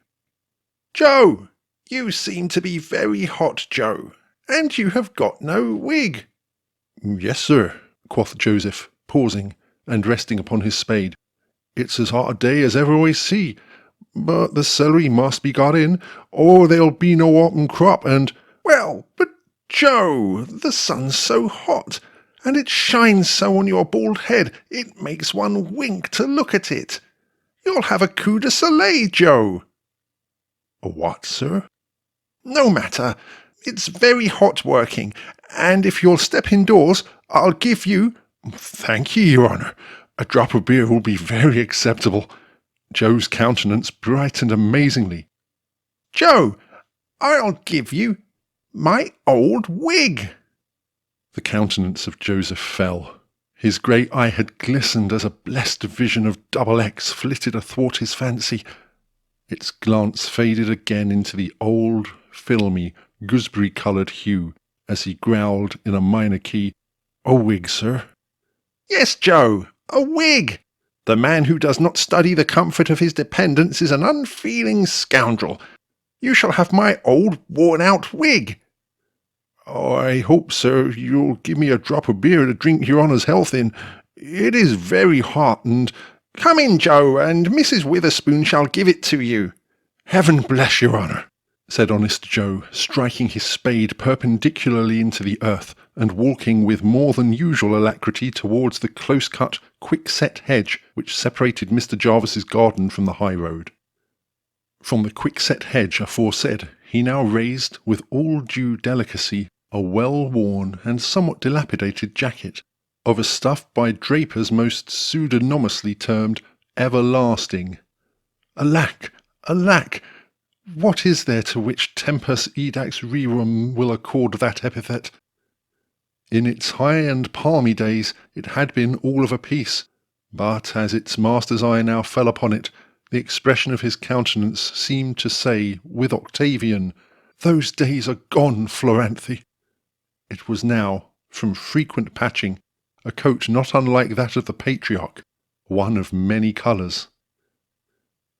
Joe, you seem to be very hot, Joe, and you have got no wig. Yes, sir, quoth Joseph, pausing and resting upon his spade. It's as hot a day as ever I see, but the celery must be got in, or there'll be no autumn crop, and— Well, but Joe, the sun's so hot, and it shines so on your bald head, it makes one wink to look at it. You'll have a coup de soleil, Joe. A what, sir? No matter. It's very hot working, and if you'll step indoors, I'll give you— Thank ye, your honour. A drop of beer will be very acceptable. Joe's countenance brightened amazingly. Joe, I'll give you my old wig. The countenance of Joseph fell. His grey eye had glistened as a blessed vision of double X flitted athwart his fancy. Its glance faded again into the old, filmy, gooseberry-coloured hue as he growled in a minor key, A wig, sir? Yes, Joe, a wig. The man who does not study the comfort of his dependents is an unfeeling scoundrel. You shall have my old, worn-out wig. I hope, sir, you'll give me a drop of beer to drink your honour's health in. It is very hot, and— Come in, Joe, and Mrs. Witherspoon shall give it to you. Heaven bless your honour, said honest Joe, striking his spade perpendicularly into the earth, and walking with more than usual alacrity towards the close-cut, quick-set hedge which separated Mr. Jarvis's garden from the high road. From the quick-set hedge aforesaid he now raised, with all due delicacy, a well-worn and somewhat dilapidated jacket, of a stuff by drapers most pseudonymously termed everlasting. Alack, alack! What is there to which tempus edax rerum will accord that epithet? In its high and palmy days it had been all of a piece, but as its master's eye now fell upon it, the expression of his countenance seemed to say, with Octavian, Those days are gone, Floranthe. It was now, from frequent patching, a coat not unlike that of the patriarch, one of many colours.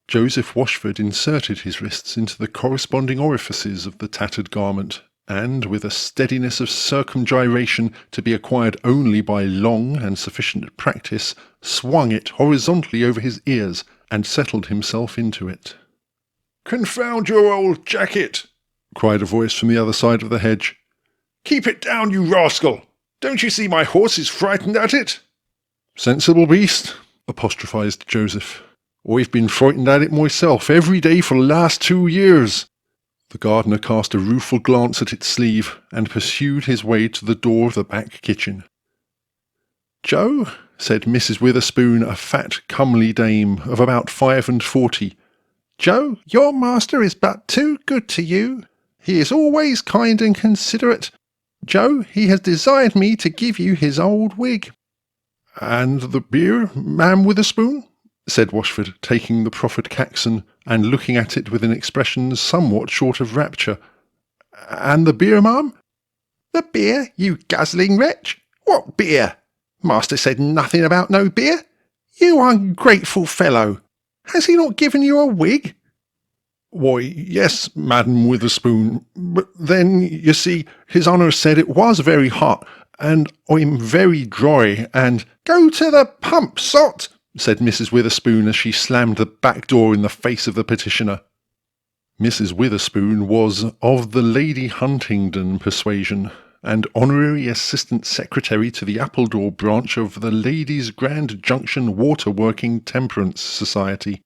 Joseph Washford inserted his wrists into the corresponding orifices of the tattered garment, and, with a steadiness of circumgyration to be acquired only by long and sufficient practice, swung it horizontally over his ears, and settled himself into it. "Confound your old jacket!" cried a voice from the other side of the hedge. "Keep it down, you rascal! Don't you see my horse is frightened at it?" "Sensible beast," apostrophised Joseph. "I've been frightened at it myself every day for the last 2 years." The gardener cast a rueful glance at its sleeve, and pursued his way to the door of the back kitchen. "Joe," said Mrs. Witherspoon, a fat, comely dame of about 45, "Joe, your master is but too good to you. He is always kind and considerate. Joe, he has desired me to give you his old wig." "And the beer, Ma'am Witherspoon?" said Washford, taking the proffered caxon, and looking at it with an expression somewhat short of rapture. "And the beer, ma'am?" "The beer, you guzzling wretch? What beer? Master said nothing about no beer. You ungrateful fellow! Has he not given you a wig?" "Why, yes, Madam Witherspoon, but then, you see, his honour said it was very hot, and I'm very dry, and—" "Go to the pump, sot!" said Mrs. Witherspoon as she slammed the back door in the face of the petitioner. Mrs. Witherspoon was of the Lady Huntingdon persuasion, and honorary assistant secretary to the Appledore branch of the Ladies' Grand Junction Water-Working Temperance Society.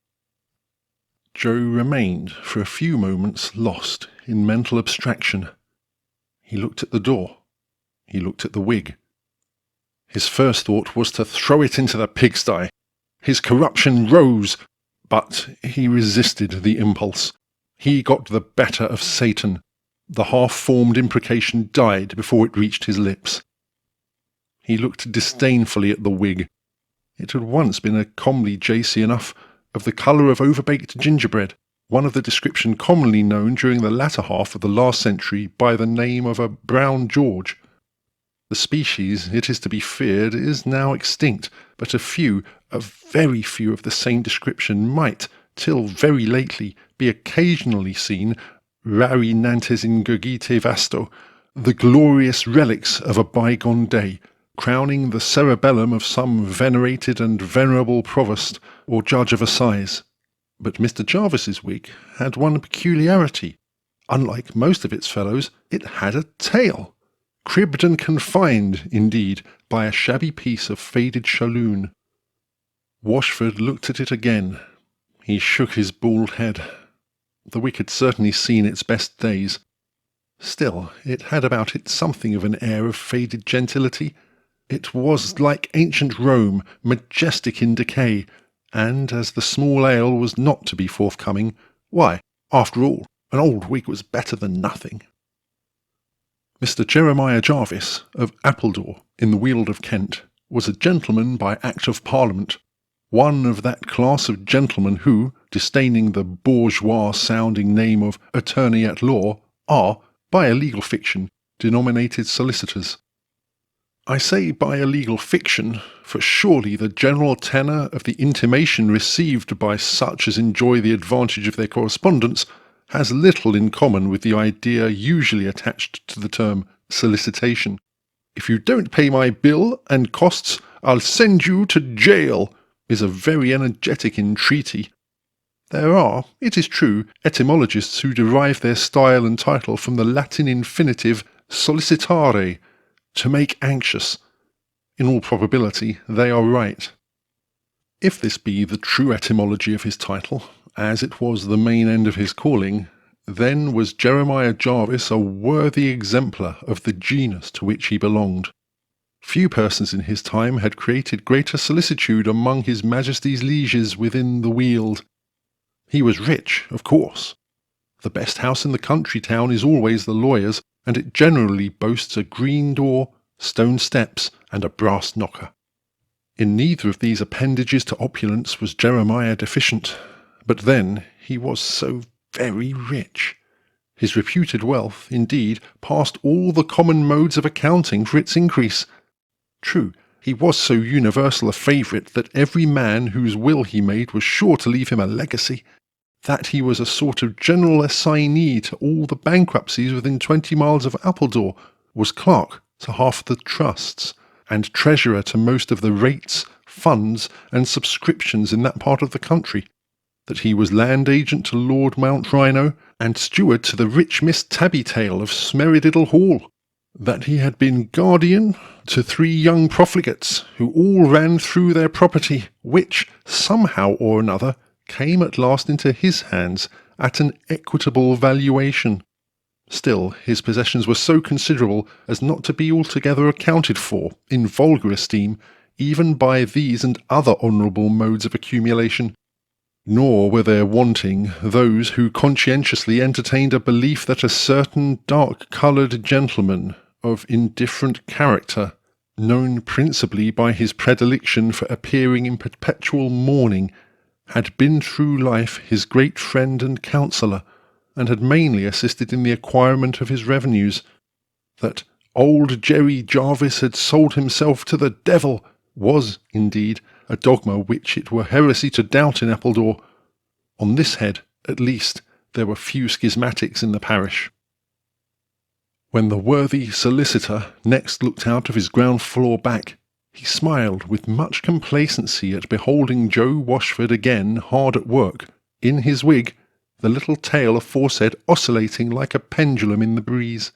Joe remained for a few moments lost in mental abstraction. He looked at the door. He looked at the wig. His first thought was to throw it into the pigsty. His corruption rose, but he resisted the impulse. He got the better of Satan. The half-formed imprecation died before it reached his lips. He looked disdainfully at the wig. It had once been a comely jacy enough, of the colour of overbaked gingerbread, one of the description commonly known during the latter half of the last century by the name of a Brown George. The species, it is to be feared, is now extinct, but a very few of the same description might, till very lately, be occasionally seen, rari nantes ingurgite vasto, the glorious relics of a bygone day, crowning the cerebellum of some venerated and venerable provost or judge of assize. But Mr. Jarvis's wig had one peculiarity. Unlike most of its fellows, it had a tail. Cribbed and confined, indeed, by a shabby piece of faded shalloon. Washford looked at it again. He shook his bald head. The wig had certainly seen its best days. Still, it had about it something of an air of faded gentility. It was like ancient Rome, majestic in decay, and as the small ale was not to be forthcoming, why, after all, an old wig was better than nothing. Mr. Jeremiah Jarvis, of Appledore, in the Weald of Kent, was a gentleman by Act of Parliament, one of that class of gentlemen who, disdaining the bourgeois-sounding name of attorney-at-law, are, by a legal fiction, denominated solicitors. I say by a legal fiction, for surely the general tenor of the intimation received by such as enjoy the advantage of their correspondence has little in common with the idea usually attached to the term solicitation. If you don't pay my bill and costs, I'll send you to jail, is a very energetic entreaty. There are, it is true, etymologists who derive their style and title from the Latin infinitive sollicitare, to make anxious. In all probability, they are right. If this be the true etymology of his title, as it was the main end of his calling, then was Jeremiah Jarvis a worthy exemplar of the genus to which he belonged. Few persons in his time had created greater solicitude among his Majesty's lieges within the Weald. He was rich, of course. The best house in the country town is always the lawyer's, and it generally boasts a green door, stone steps, and a brass knocker. In neither of these appendages to opulence was Jeremiah deficient, but then he was so very rich. His reputed wealth, indeed, passed all the common modes of accounting for its increase. True, he was so universal a favourite that every man whose will he made was sure to leave him a legacy, that he was a sort of general assignee to all the bankruptcies within 20 miles of Appledore, was clerk to half the trusts, and treasurer to most of the rates, funds, and subscriptions in that part of the country, that he was land agent to Lord Mount Rhino, and steward to the rich Miss Tabbytail of Smerrididdle Hall, that he had been guardian to 3 young profligates, who all ran through their property, which, somehow or another, came at last into his hands at an equitable valuation. Still, his possessions were so considerable as not to be altogether accounted for, in vulgar esteem, even by these and other honourable modes of accumulation. Nor were there wanting those who conscientiously entertained a belief that a certain dark-coloured gentleman of indifferent character, known principally by his predilection for appearing in perpetual mourning, had been through life his great friend and counsellor, and had mainly assisted in the acquirement of his revenues. That old Jerry Jarvis had sold himself to the devil was, indeed, a dogma which it were heresy to doubt in Appledore. On this head, at least, there were few schismatics in the parish. When the worthy solicitor next looked out of his ground-floor back, he smiled with much complacency at beholding Joe Washford again hard at work, in his wig, the little tail aforesaid oscillating like a pendulum in the breeze.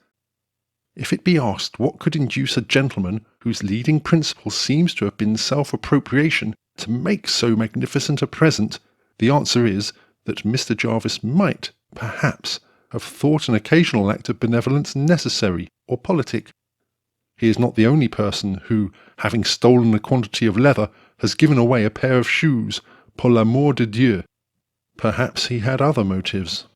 If it be asked what could induce a gentleman whose leading principle seems to have been self-appropriation to make so magnificent a present, the answer is that Mr. Jarvis might, perhaps, have thought an occasional act of benevolence necessary or politic. He is not the only person who, having stolen a quantity of leather, has given away a pair of shoes, pour l'amour de Dieu. Perhaps he had other motives.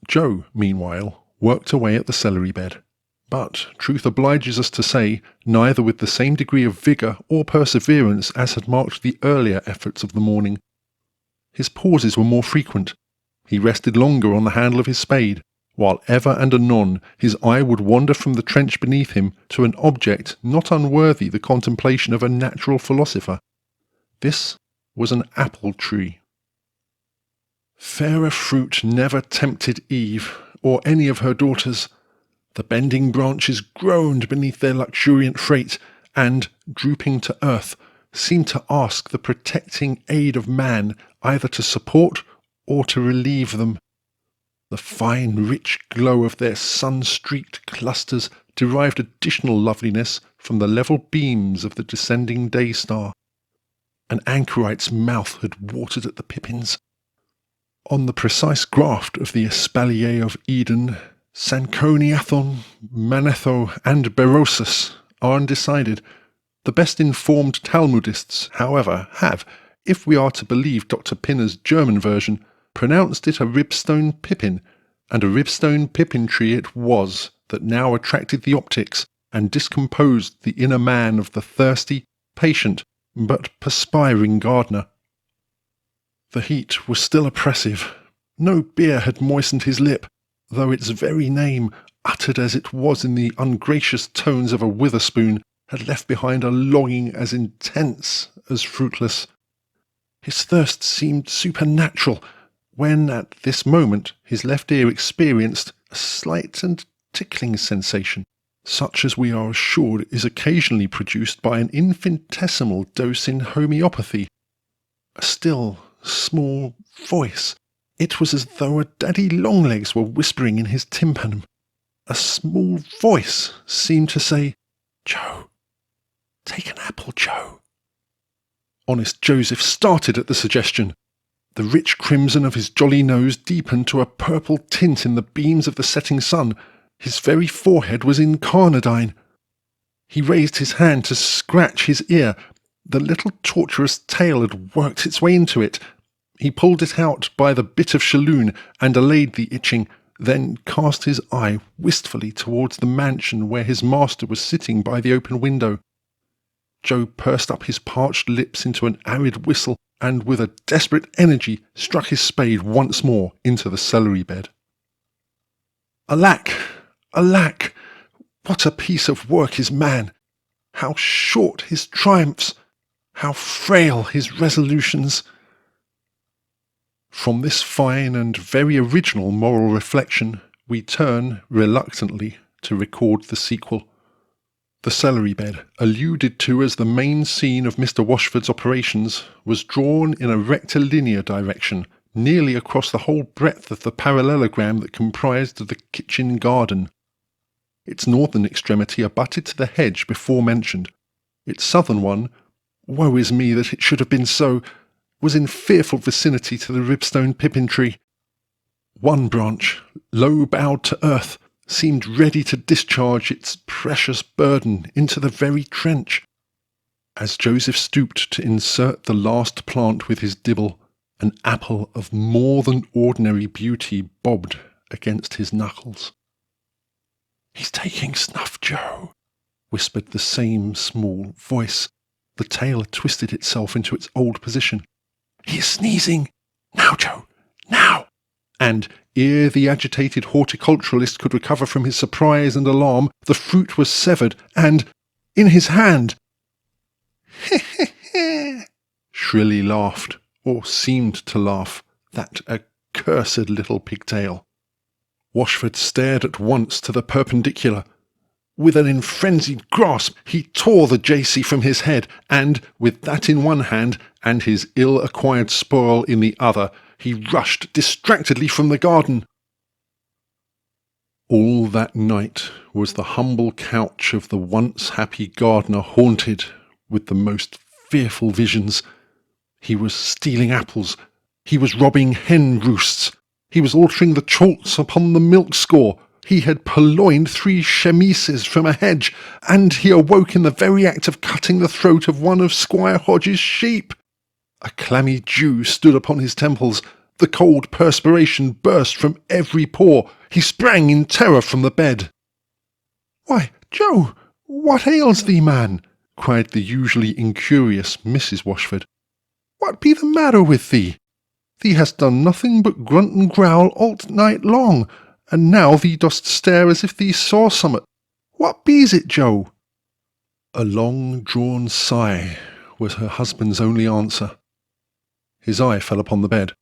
Joe, meanwhile, worked away at the celery bed, but, truth obliges us to say, neither with the same degree of vigour or perseverance as had marked the earlier efforts of the morning. His pauses were more frequent. He rested longer on the handle of his spade, while ever and anon his eye would wander from the trench beneath him to an object not unworthy the contemplation of a natural philosopher. This was an apple tree. Fairer fruit never tempted Eve, or any of her daughters. The bending branches groaned beneath their luxuriant freight, and, drooping to earth, seemed to ask the protecting aid of man either to support or to relieve them. The fine, rich glow of their sun-streaked clusters derived additional loveliness from the level beams of the descending day-star. An anchorite's mouth had watered at the pippins. On the precise graft of the espalier of Eden, Sanconiathon, Manetho, and Berosus are undecided. The best informed Talmudists, however, have, if we are to believe Dr. Pinner's German version, pronounced it a ribstone pippin, and a ribstone pippin tree it was that now attracted the optics and discomposed the inner man of the thirsty, patient, but perspiring gardener. The heat was still oppressive. No beer had moistened his lip, though its very name, uttered as it was in the ungracious tones of a witherspoon, had left behind a longing as intense as fruitless. His thirst seemed supernatural, when at this moment his left ear experienced a slight and tickling sensation, such as we are assured is occasionally produced by an infinitesimal dose in homeopathy. A still, small voice. It was as though a daddy longlegs were whispering in his tympanum. A small voice seemed to say, "Joe, take an apple, Joe." Honest Joseph started at the suggestion. The rich crimson of his jolly nose deepened to a purple tint in the beams of the setting sun. His very forehead was incarnadine. He raised his hand to scratch his ear. The little tortuous tail had worked its way into it. He pulled it out by the bit of shalloon and allayed the itching, then cast his eye wistfully towards the mansion where his master was sitting by the open window. Joe pursed up his parched lips into an arid whistle, and with a desperate energy struck his spade once more into the celery bed. Alack! Alack! What a piece of work is man! How short his triumphs! How frail his resolutions! From this fine and very original moral reflection, we turn, reluctantly, to record the sequel. The celery bed, alluded to as the main scene of Mr. Washford's operations, was drawn in a rectilinear direction, nearly across the whole breadth of the parallelogram that comprised the kitchen garden. Its northern extremity abutted to the hedge before mentioned. Its southern one, woe is me that it should have been so, was in fearful vicinity to the ribstone pippin tree. One branch, low bowed to earth, seemed ready to discharge its precious burden into the very trench. As Joseph stooped to insert the last plant with his dibble, an apple of more than ordinary beauty bobbed against his knuckles. "He's taking snuff, Joe," whispered the same small voice. The tail had twisted itself into its old position. "He is sneezing! Now, Joe, now!" And, ere the agitated horticulturalist could recover from his surprise and alarm, the fruit was severed, and in his hand. "Heh!" shrilly laughed, or seemed to laugh, that accursed little pigtail. Washford stared at once to the perpendicular. With an enfrenzied grasp, he tore the J.C. from his head, and, with that in one hand, and his ill-acquired spoil in the other, he rushed distractedly from the garden. All that night was the humble couch of the once happy gardener haunted with the most fearful visions. He was stealing apples. He was robbing hen roosts. He was altering the chalks upon the milk score. He had purloined 3 chemises from a hedge, and he awoke in the very act of cutting the throat of one of Squire Hodge's sheep. A clammy dew stood upon his temples. The cold perspiration burst from every pore. He sprang in terror from the bed. "Why, Joe, what ails thee, man?" cried the usually incurious Mrs. Washford. "What be the matter with thee? Thee hast done nothing but grunt and growl all night long, and now thee dost stare as if thee saw summat. What be's it, Joe?" A long-drawn sigh was her husband's only answer. His eye fell upon the bed.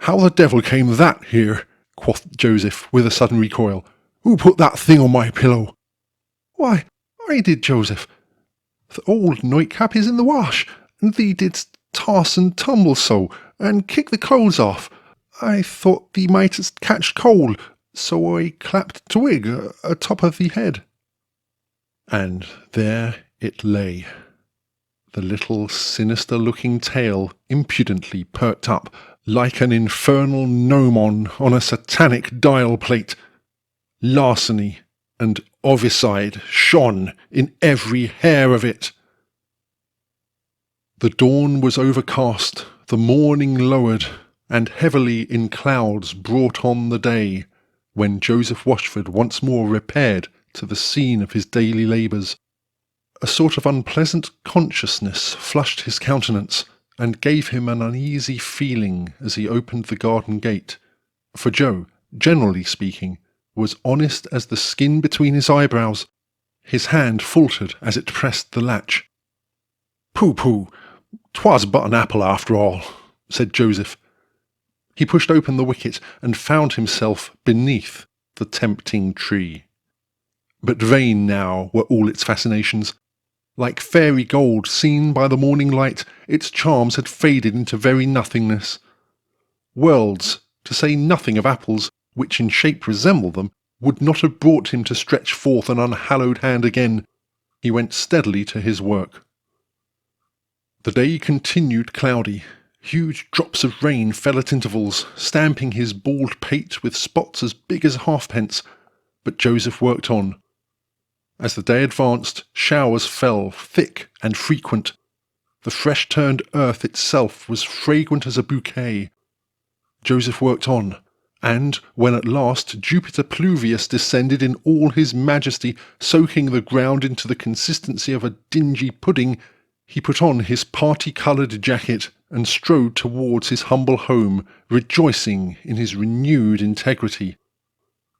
"How the devil came that here?" quoth Joseph, with a sudden recoil. "Who put that thing on my pillow?" "Why, I did, Joseph. The old nightcap is in the wash, and thee didst toss and tumble so, and kick the clothes off. I thought thee mightest catch cold, so I clapped twig atop of thee head. And there it lay, the little sinister-looking tail impudently perked up, like an infernal gnomon on a satanic dial plate. Larceny and ovicide shone in every hair of it. The dawn was overcast, the morning lowered, and heavily in clouds brought on the day, when Joseph Washford once more repaired to the scene of his daily labours. A sort of unpleasant consciousness flushed his countenance, and gave him an uneasy feeling as he opened the garden gate, for Joe, generally speaking, was honest as the skin between his eyebrows. His hand faltered as it pressed the latch. "Pooh-pooh, 'twas but an apple after all," said Joseph. He pushed open the wicket and found himself beneath the tempting tree. But vain now were all its fascinations. Like fairy gold seen by the morning light, its charms had faded into very nothingness. Worlds, to say nothing of apples, which in shape resembled them, would not have brought him to stretch forth an unhallowed hand again. He went steadily to his work. The day continued cloudy. Huge drops of rain fell at intervals, stamping his bald pate with spots as big as halfpence, but Joseph worked on. As the day advanced, showers fell, thick and frequent. The fresh-turned earth itself was fragrant as a bouquet. Joseph worked on, and when at last Jupiter Pluvius descended in all his majesty, soaking the ground into the consistency of a dingy pudding, he put on his party-coloured jacket and strode towards his humble home, rejoicing in his renewed integrity.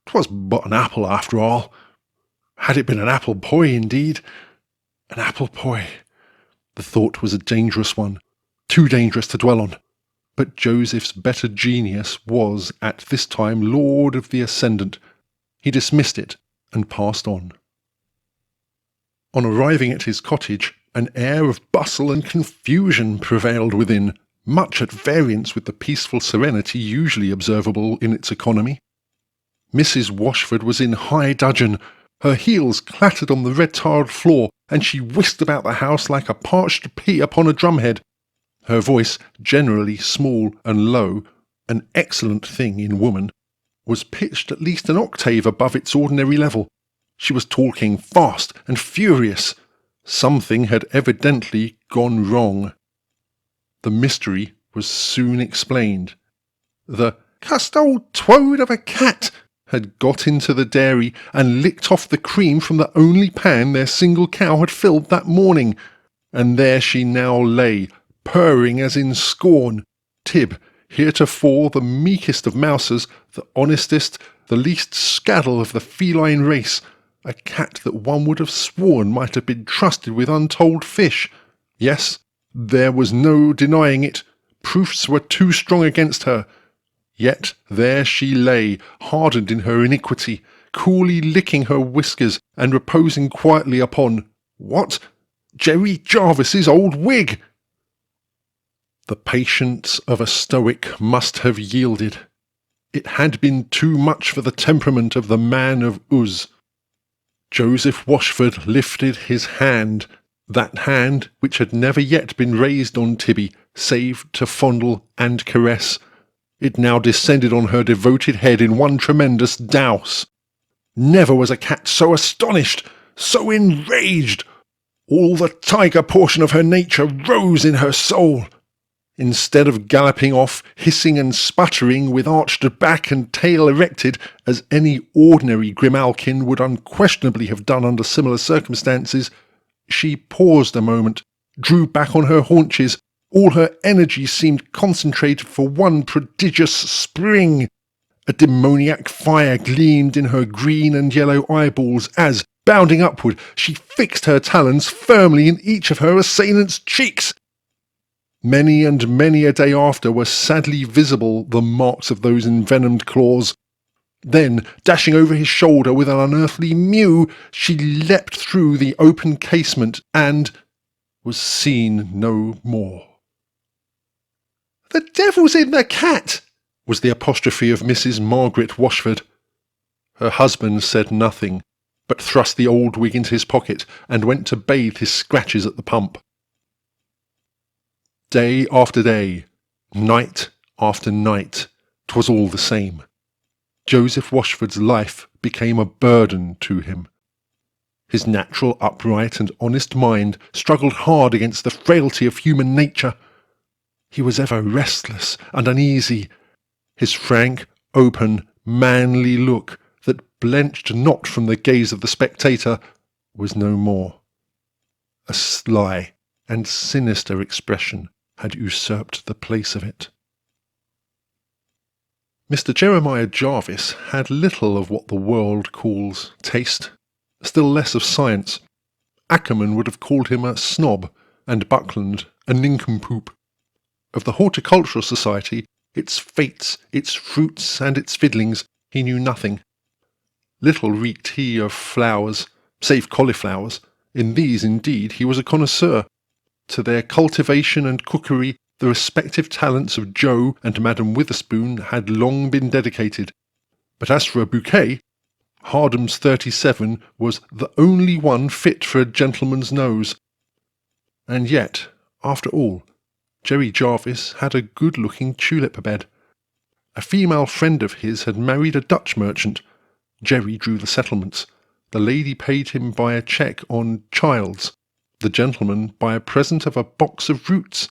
'Twas but an apple after all. Had it been an apple pie, indeed? An apple pie. The thought was a dangerous one, too dangerous to dwell on. But Joseph's better genius was at this time lord of the ascendant. He dismissed it and passed on. On arriving at his cottage, an air of bustle and confusion prevailed within, much at variance with the peaceful serenity usually observable in its economy. Mrs. Washford was in high dudgeon. Her heels clattered on the red-tiled floor, and she whisked about the house like a parched pea upon a drumhead. Her voice, generally small and low, an excellent thing in woman, was pitched at least an octave above its ordinary level. She was talking fast and furious. Something had evidently gone wrong. The mystery was soon explained. The cussed old toad of a cat had got into the dairy and licked off the cream from the only pan their single cow had filled that morning, and there she now lay, purring as in scorn. Tib, heretofore the meekest of mousers, the honestest, the least scaddle of the feline race, a cat that one would have sworn might have been trusted with untold fish. Yes, there was no denying it. Proofs were too strong against her. Yet there she lay, hardened in her iniquity, coolly licking her whiskers and reposing quietly upon, what? Jerry Jarvis's old wig! The patience of a stoic must have yielded. It had been too much for the temperament of the man of Uz. Joseph Washford lifted his hand, that hand which had never yet been raised on Tibby, save to fondle and caress. It now descended on her devoted head in one tremendous douse. Never was a cat so astonished, so enraged. All the tiger portion of her nature rose in her soul. Instead of galloping off, hissing and sputtering, with arched back and tail erected, as any ordinary grimalkin would unquestionably have done under similar circumstances, she paused a moment, drew back on her haunches. All her energy seemed concentrated for one prodigious spring. A demoniac fire gleamed in her green and yellow eyeballs as, bounding upward, she fixed her talons firmly in each of her assailant's cheeks. Many and many a day after were sadly visible the marks of those envenomed claws. Then, dashing over his shoulder with an unearthly mew, she leapt through the open casement and, was seen no more. "The devil's in the cat!" was the apostrophe of Mrs. Margaret Washford. Her husband said nothing, but thrust the old wig into his pocket and went to bathe his scratches at the pump. Day after day, night after night, 'twas all the same. Joseph Washford's life became a burden to him. His natural, upright and honest mind struggled hard against the frailty of human nature. He was ever restless and uneasy. His frank, open, manly look, that blenched not from the gaze of the spectator, was no more. A sly and sinister expression had usurped the place of it. Mr. Jeremiah Jarvis had little of what the world calls taste, still less of science. Ackerman would have called him a snob, and Buckland a nincompoop. Of the Horticultural Society, its fates, its fruits, and its fiddlings, he knew nothing. Little reeked he of flowers, save cauliflowers. In these, indeed, he was a connoisseur. To their cultivation and cookery, the respective talents of Joe and Madam Witherspoon had long been dedicated. But as for a bouquet, Hardham's 37 was the only one fit for a gentleman's nose. And yet, after all, Jerry Jarvis had a good-looking tulip bed. A female friend of his had married a Dutch merchant. Jerry drew the settlements. The lady paid him by a cheque on Childs, the gentleman by a present of a box of roots.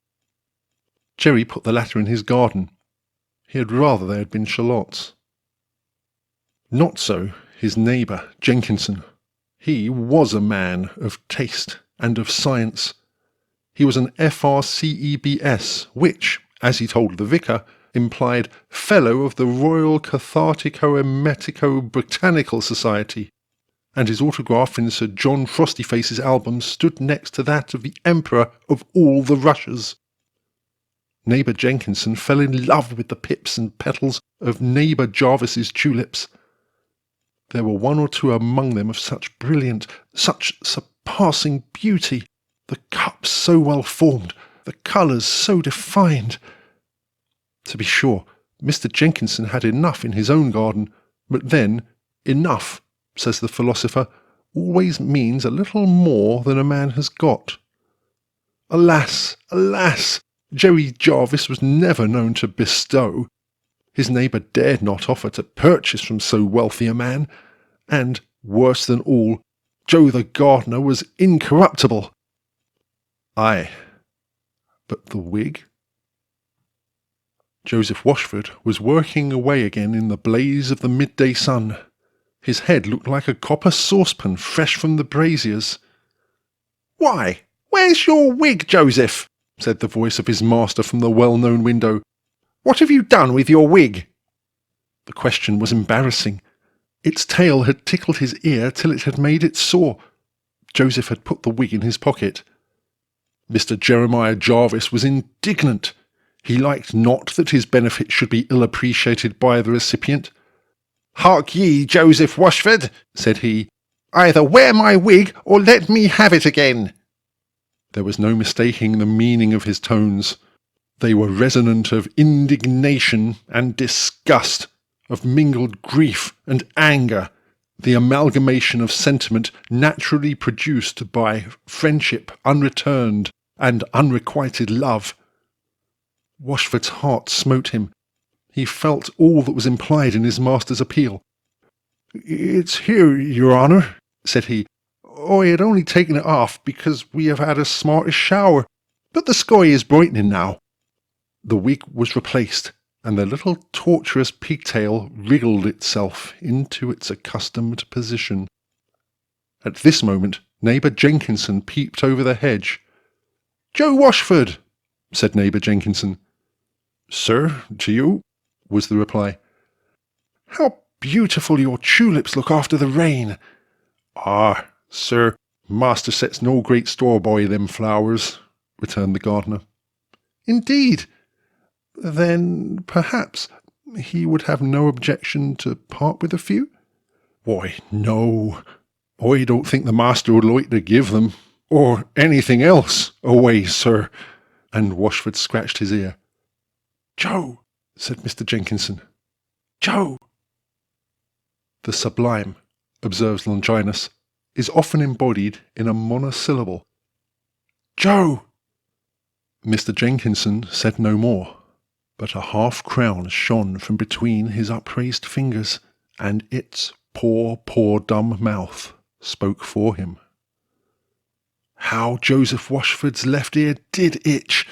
Jerry put the latter in his garden. He had rather they had been shallots. Not so his neighbour, Jenkinson. He was a man of taste and of science. He was an FRCEBS, which, as he told the vicar, implied Fellow of the Royal Cathartico-Emetico-Botanical Society, and his autograph in Sir John Frostyface's album stood next to that of the Emperor of all the Russias. Neighbour Jenkinson fell in love with the pips and petals of neighbour Jarvis's tulips. There were one or two among them of such brilliant, such surpassing beauty, the cups so well formed, the colours so defined. To be sure, Mr. Jenkinson had enough in his own garden, but then, enough, says the philosopher, always means a little more than a man has got. Alas, alas! Jerry Jarvis was never known to bestow. His neighbour dared not offer to purchase from so wealthy a man, and, worse than all, Joe the gardener was incorruptible. Aye, but the wig? Joseph Washford was working away again in the blaze of the midday sun. His head looked like a copper saucepan fresh from the braziers. "Why, where's your wig, Joseph?" said the voice of his master from the well-known window. "What have you done with your wig?" The question was embarrassing. Its tail had tickled his ear till it had made it sore. Joseph had put the wig in his pocket. Mr. Jeremiah Jarvis was indignant. He liked not that his benefit should be ill appreciated by the recipient. "Hark ye, Joseph Washford," said he, "either wear my wig or let me have it again." There was no mistaking the meaning of his tones. They were resonant of indignation and disgust, of mingled grief and anger, the amalgamation of sentiment naturally produced by friendship unreturned and unrequited love. Washford's heart smote him. He felt all that was implied in his master's appeal. "It's here, your honour," said he. "I had only taken it off because we have had a smartish shower, but the sky is brightening now." The wig was replaced, and the little tortuous pigtail wriggled itself into its accustomed position. At this moment, neighbour Jenkinson peeped over the hedge. "Joe Washford," said neighbour Jenkinson. "Sir, to you," was the reply. "How beautiful your tulips look after the rain." "Ah, sir, master sets no great store by them flowers," returned the gardener. "Indeed? Then, perhaps, he would have no objection to part with a few?" "Why, no. I don't think the master would like to give them. or anything else away, sir." And Washford scratched his ear. "Joe," said Mr. Jenkinson. "Joe." The sublime, observes Longinus, is often embodied in a monosyllable. "Joe!" Mr. Jenkinson said no more, but a half-crown shone from between his upraised fingers, and its poor dumb mouth spoke for him. How Joseph Washford's left ear did itch!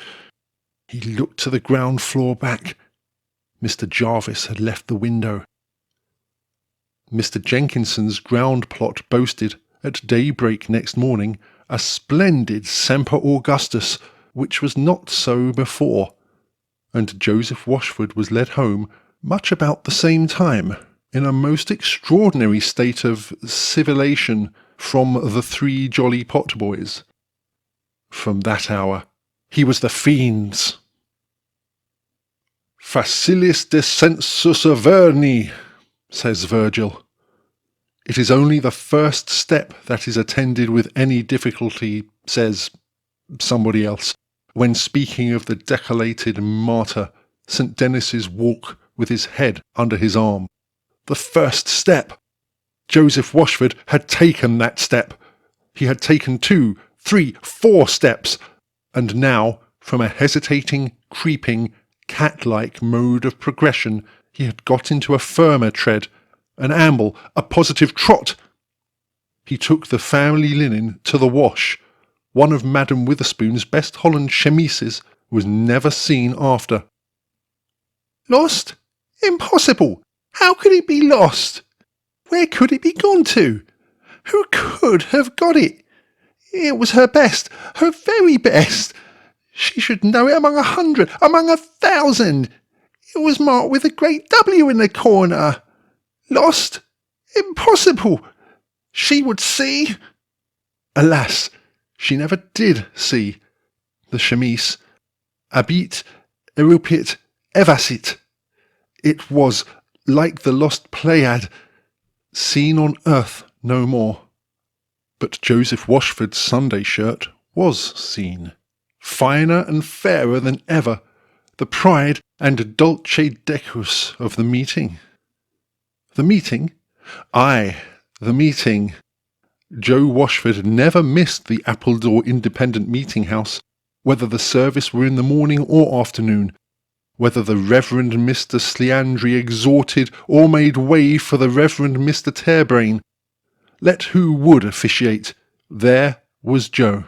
He looked to the ground floor back. Mr. Jarvis had left the window. Mr. Jenkinson's ground plot boasted, at daybreak next morning, a splendid Semper Augustus, which was not so before, and Joseph Washford was led home much about the same time, in a most extraordinary state of civilation from the 3 jolly potboys. From that hour he was the fiend's. "Facilis descensus Averni," says Virgil. "It is only the first step that is attended with any difficulty," says somebody else, when speaking of the decollated martyr, St. Denis's walk with his head under his arm. The first step! Joseph Washford had taken that step. He had taken 2, 3, 4 steps, and now, from a hesitating, creeping, cat-like mode of progression, he had got into a firmer tread, an amble, a positive trot. He took the family linen to the wash. One of Madam Witherspoon's best Holland chemises was never seen after. "Lost? Impossible! How could it be lost? Where could it be gone to? Who could have got it? It was her best, her very best. She should know it among 100, among 1,000. It was marked with a great W in the corner. Lost? Impossible! She would see." Alas, she never did see. The chemise, habit, erupit, evasit. It was, like the lost Pleiad, seen on earth no more. But Joseph Washford's Sunday shirt was seen, finer and fairer than ever, the pride and dulce decus of the meeting. The meeting? Aye, the meeting. Joe Washford never missed the Appledore Independent Meeting House, whether the service were in the morning or afternoon, whether the Reverend Mr. Sleandry exhorted or made way for the Reverend Mr. Tearbrain. Let who would officiate, there was Joe.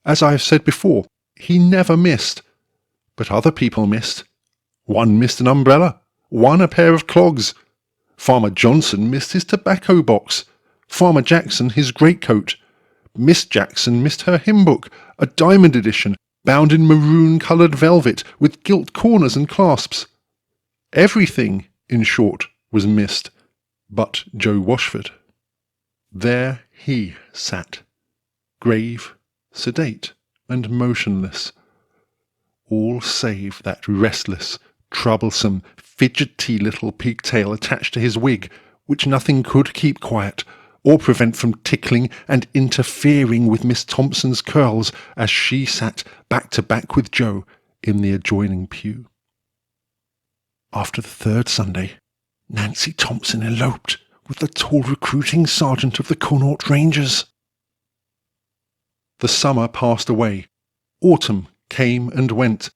As I have said before, he never missed, but other people missed. One missed an umbrella, one a pair of clogs. Farmer Johnson missed his tobacco box, Farmer Jackson his greatcoat. Miss Jackson missed her hymn book, a diamond edition, bound in maroon-coloured velvet, with gilt corners and clasps. Everything, in short, was missed, but Joe Washford. There he sat, grave, sedate, and motionless, all save that restless, troublesome, fidgety little pigtail attached to his wig, which nothing could keep quiet, or prevent from tickling and interfering with Miss Thompson's curls as she sat back to back with Joe in the adjoining pew. After the 3rd Sunday, Nancy Thompson eloped with the tall recruiting sergeant of the Connaught Rangers. The summer passed away, autumn came and went,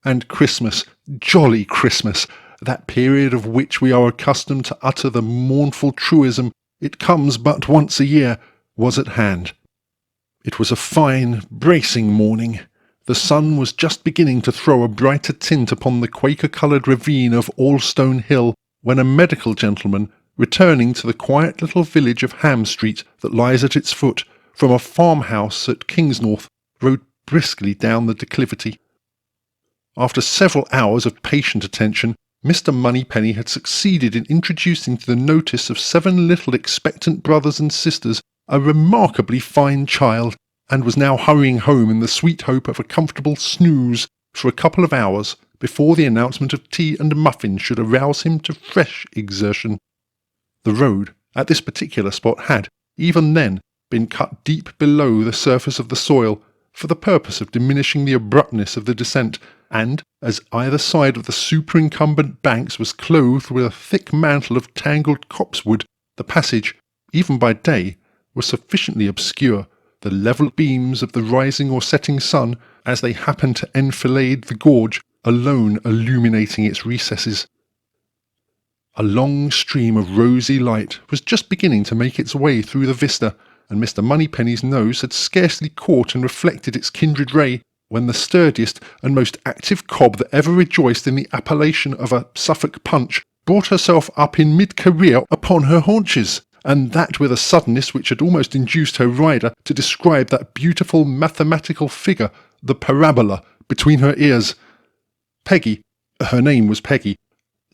and Christmas, jolly Christmas, that period of which we are accustomed to utter the mournful truism, "It comes but once a year," was at hand. It was a fine, bracing morning. The sun was just beginning to throw a brighter tint upon the Quaker-coloured ravine of Allstone Hill, when a medical gentleman, returning to the quiet little village of Ham Street that lies at its foot, from a farmhouse at Kingsnorth, rode briskly down the declivity. After several hours of patient attention, Mr. Moneypenny had succeeded in introducing to the notice of 7 little expectant brothers and sisters a remarkably fine child, and was now hurrying home in the sweet hope of a comfortable snooze for a couple of hours before the announcement of tea and muffins should arouse him to fresh exertion. The road at this particular spot had, even then, been cut deep below the surface of the soil for the purpose of diminishing the abruptness of the descent, and, as either side of the superincumbent banks was clothed with a thick mantle of tangled copsewood, the passage, even by day, was sufficiently obscure, the level beams of the rising or setting sun, as they happened to enfilade the gorge, alone illuminating its recesses. A long stream of rosy light was just beginning to make its way through the vista, and Mr. Moneypenny's nose had scarcely caught and reflected its kindred ray, when the sturdiest and most active cob that ever rejoiced in the appellation of a Suffolk punch brought herself up in mid-career upon her haunches, and that with a suddenness which had almost induced her rider to describe that beautiful mathematical figure, the parabola, between her ears. Peggy, her name was Peggy,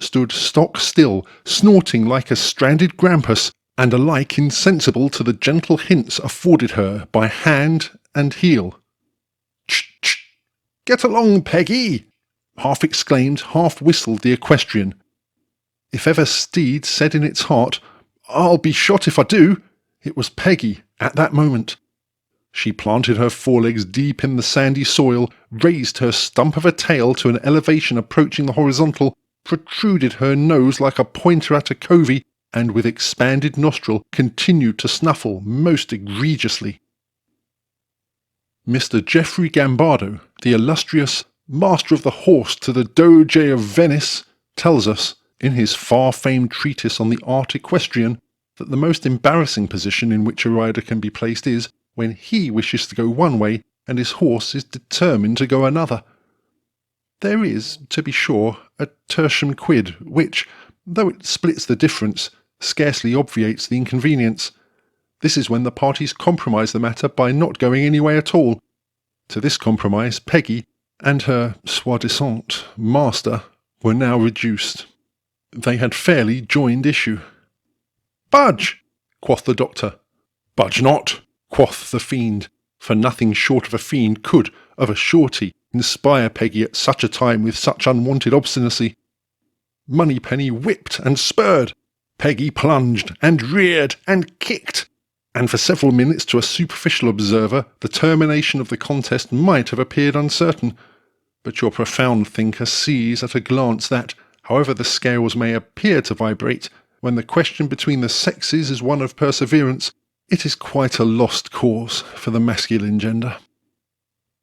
stood stock still, snorting like a stranded grampus, and alike insensible to the gentle hints afforded her by hand and heel. "Ch! Ch! Get along, Peggy!" half exclaimed, half whistled the equestrian. If ever steed said in its heart, "I'll be shot if I do," it was Peggy at that moment. She planted her forelegs deep in the sandy soil, raised her stump of a tail to an elevation approaching the horizontal, protruded her nose like a pointer at a covey, and with expanded nostril continued to snuffle most egregiously. Mr. Geoffrey Gambardo, the illustrious Master of the Horse to the Doge of Venice, tells us, in his far-famed treatise on the art equestrian, that the most embarrassing position in which a rider can be placed is when he wishes to go one way and his horse is determined to go another. There is, to be sure, a tertium quid, which, though it splits the difference, scarcely obviates the inconvenience. This is when the parties compromise the matter by not going any way at all. To this compromise Peggy and her soi-disant master were now reduced. They had fairly joined issue. "Budge!" quoth the doctor. "Budge not!" quoth the fiend, for nothing short of a fiend could, of a surety, inspire Peggy at such a time with such unwonted obstinacy. Moneypenny whipped and spurred. Peggy plunged and reared and kicked, and for several minutes to a superficial observer the termination of the contest might have appeared uncertain. But your profound thinker sees at a glance that, however the scales may appear to vibrate, when the question between the sexes is one of perseverance, it is quite a lost cause for the masculine gender.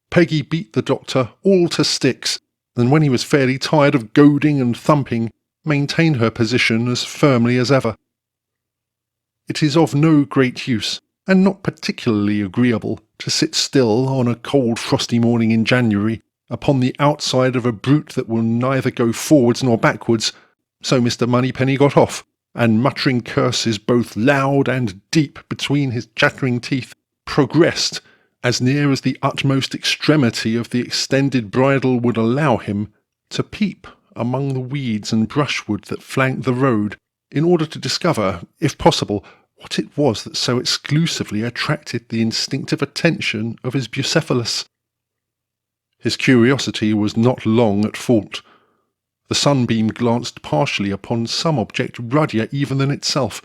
Peggy beat the doctor all to sticks, and when he was fairly tired of goading and thumping, maintained her position as firmly as ever. It is of no great use, and not particularly agreeable, to sit still on a cold frosty morning in January upon the outside of a brute that will neither go forwards nor backwards, so Mr. Moneypenny got off, and muttering curses both loud and deep between his chattering teeth, progressed, as near as the utmost extremity of the extended bridle would allow him, to peep among the weeds and brushwood that flanked the road, in order to discover, if possible, what it was that so exclusively attracted the instinctive attention of his Bucephalus. His curiosity was not long at fault. The sunbeam glanced partially upon some object ruddier even than itself.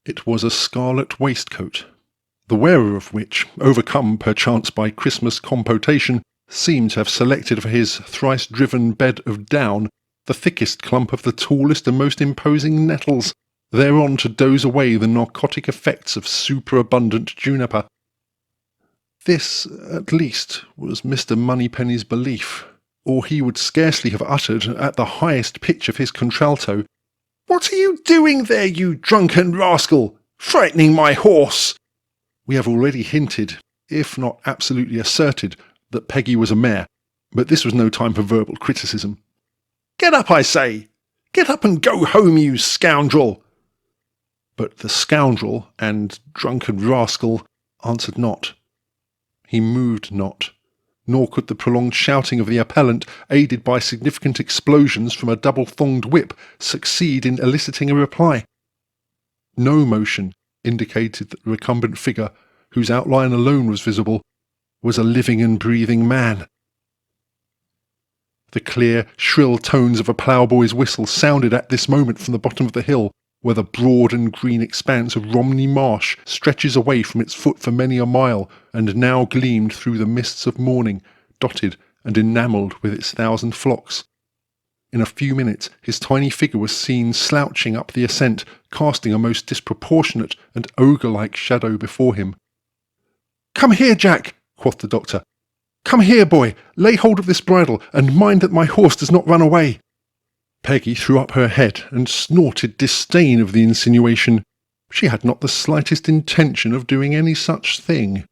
It was a scarlet waistcoat, the wearer of which, overcome perchance by Christmas compotation, seemed to have selected for his thrice-driven bed of down the thickest clump of the tallest and most imposing nettles, thereon to doze away the narcotic effects of superabundant juniper. This, at least, was Mr. Moneypenny's belief, or he would scarcely have uttered, at the highest pitch of his contralto, "What are you doing there, you drunken rascal? Frightening my horse!" We have already hinted, if not absolutely asserted, that Peggy was a mare, but this was no time for verbal criticism. "Get up, I say! Get up and go home, you scoundrel!" But the scoundrel and drunken rascal answered not. He moved not, nor could the prolonged shouting of the appellant, aided by significant explosions from a double-thonged whip, succeed in eliciting a reply. No motion indicated that the recumbent figure, whose outline alone was visible, was a living and breathing man. The clear, shrill tones of a ploughboy's whistle sounded at this moment from the bottom of the hill, where the broad and green expanse of Romney Marsh stretches away from its foot for many a mile, and now gleamed through the mists of morning, dotted and enamelled with its 1,000 flocks. In a few minutes his tiny figure was seen slouching up the ascent, casting a most disproportionate and ogre-like shadow before him. "Come here, Jack," quoth the doctor. "Come here, boy, lay hold of this bridle, and mind that my horse does not run away." Peggy threw up her head and snorted disdain of the insinuation. She had not the slightest intention of doing any such thing.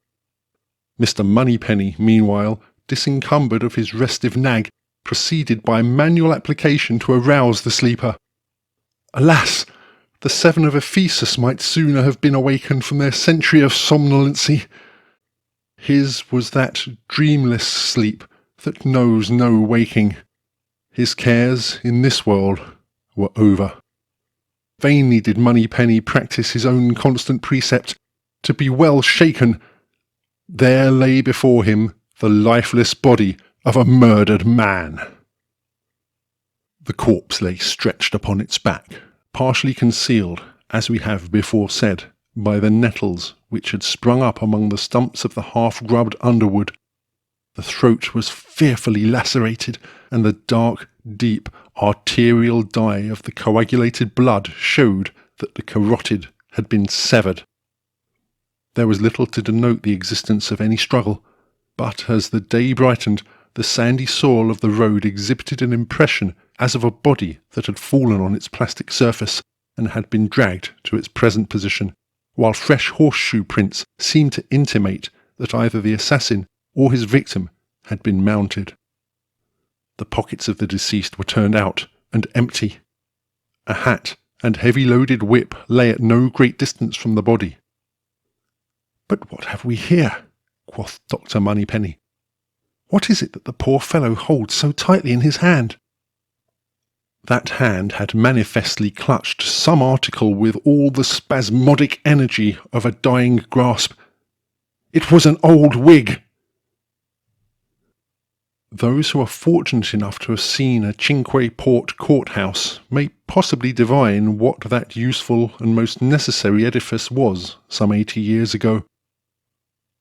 Mr. Moneypenny, meanwhile, disencumbered of his restive nag, proceeded by manual application to arouse the sleeper. Alas! The 7 of Ephesus might sooner have been awakened from their century of somnolency. His was that dreamless sleep that knows no waking. His cares in this world were over. Vainly did Moneypenny practise his own constant precept, to be well shaken. There lay before him the lifeless body of a murdered man. The corpse lay stretched upon its back, partially concealed, as we have before said, by the nettles which had sprung up among the stumps of the half-grubbed underwood. The throat was fearfully lacerated, and the dark, deep, arterial dye of the coagulated blood showed that the carotid had been severed. There was little to denote the existence of any struggle, but as the day brightened, the sandy soil of the road exhibited an impression as of a body that had fallen on its plastic surface and had been dragged to its present position, while fresh horseshoe prints seemed to intimate that either the assassin or his victim had been mounted. The pockets of the deceased were turned out and empty. A hat and heavy-loaded whip lay at no great distance from the body. "But what have we here?" quoth Dr. Moneypenny. "What is it that the poor fellow holds so tightly in his hand?" That hand had manifestly clutched some article with all the spasmodic energy of a dying grasp. It was an old wig! Those who are fortunate enough to have seen a Cinque Port courthouse may possibly divine what that useful and most necessary edifice was some 80 years ago.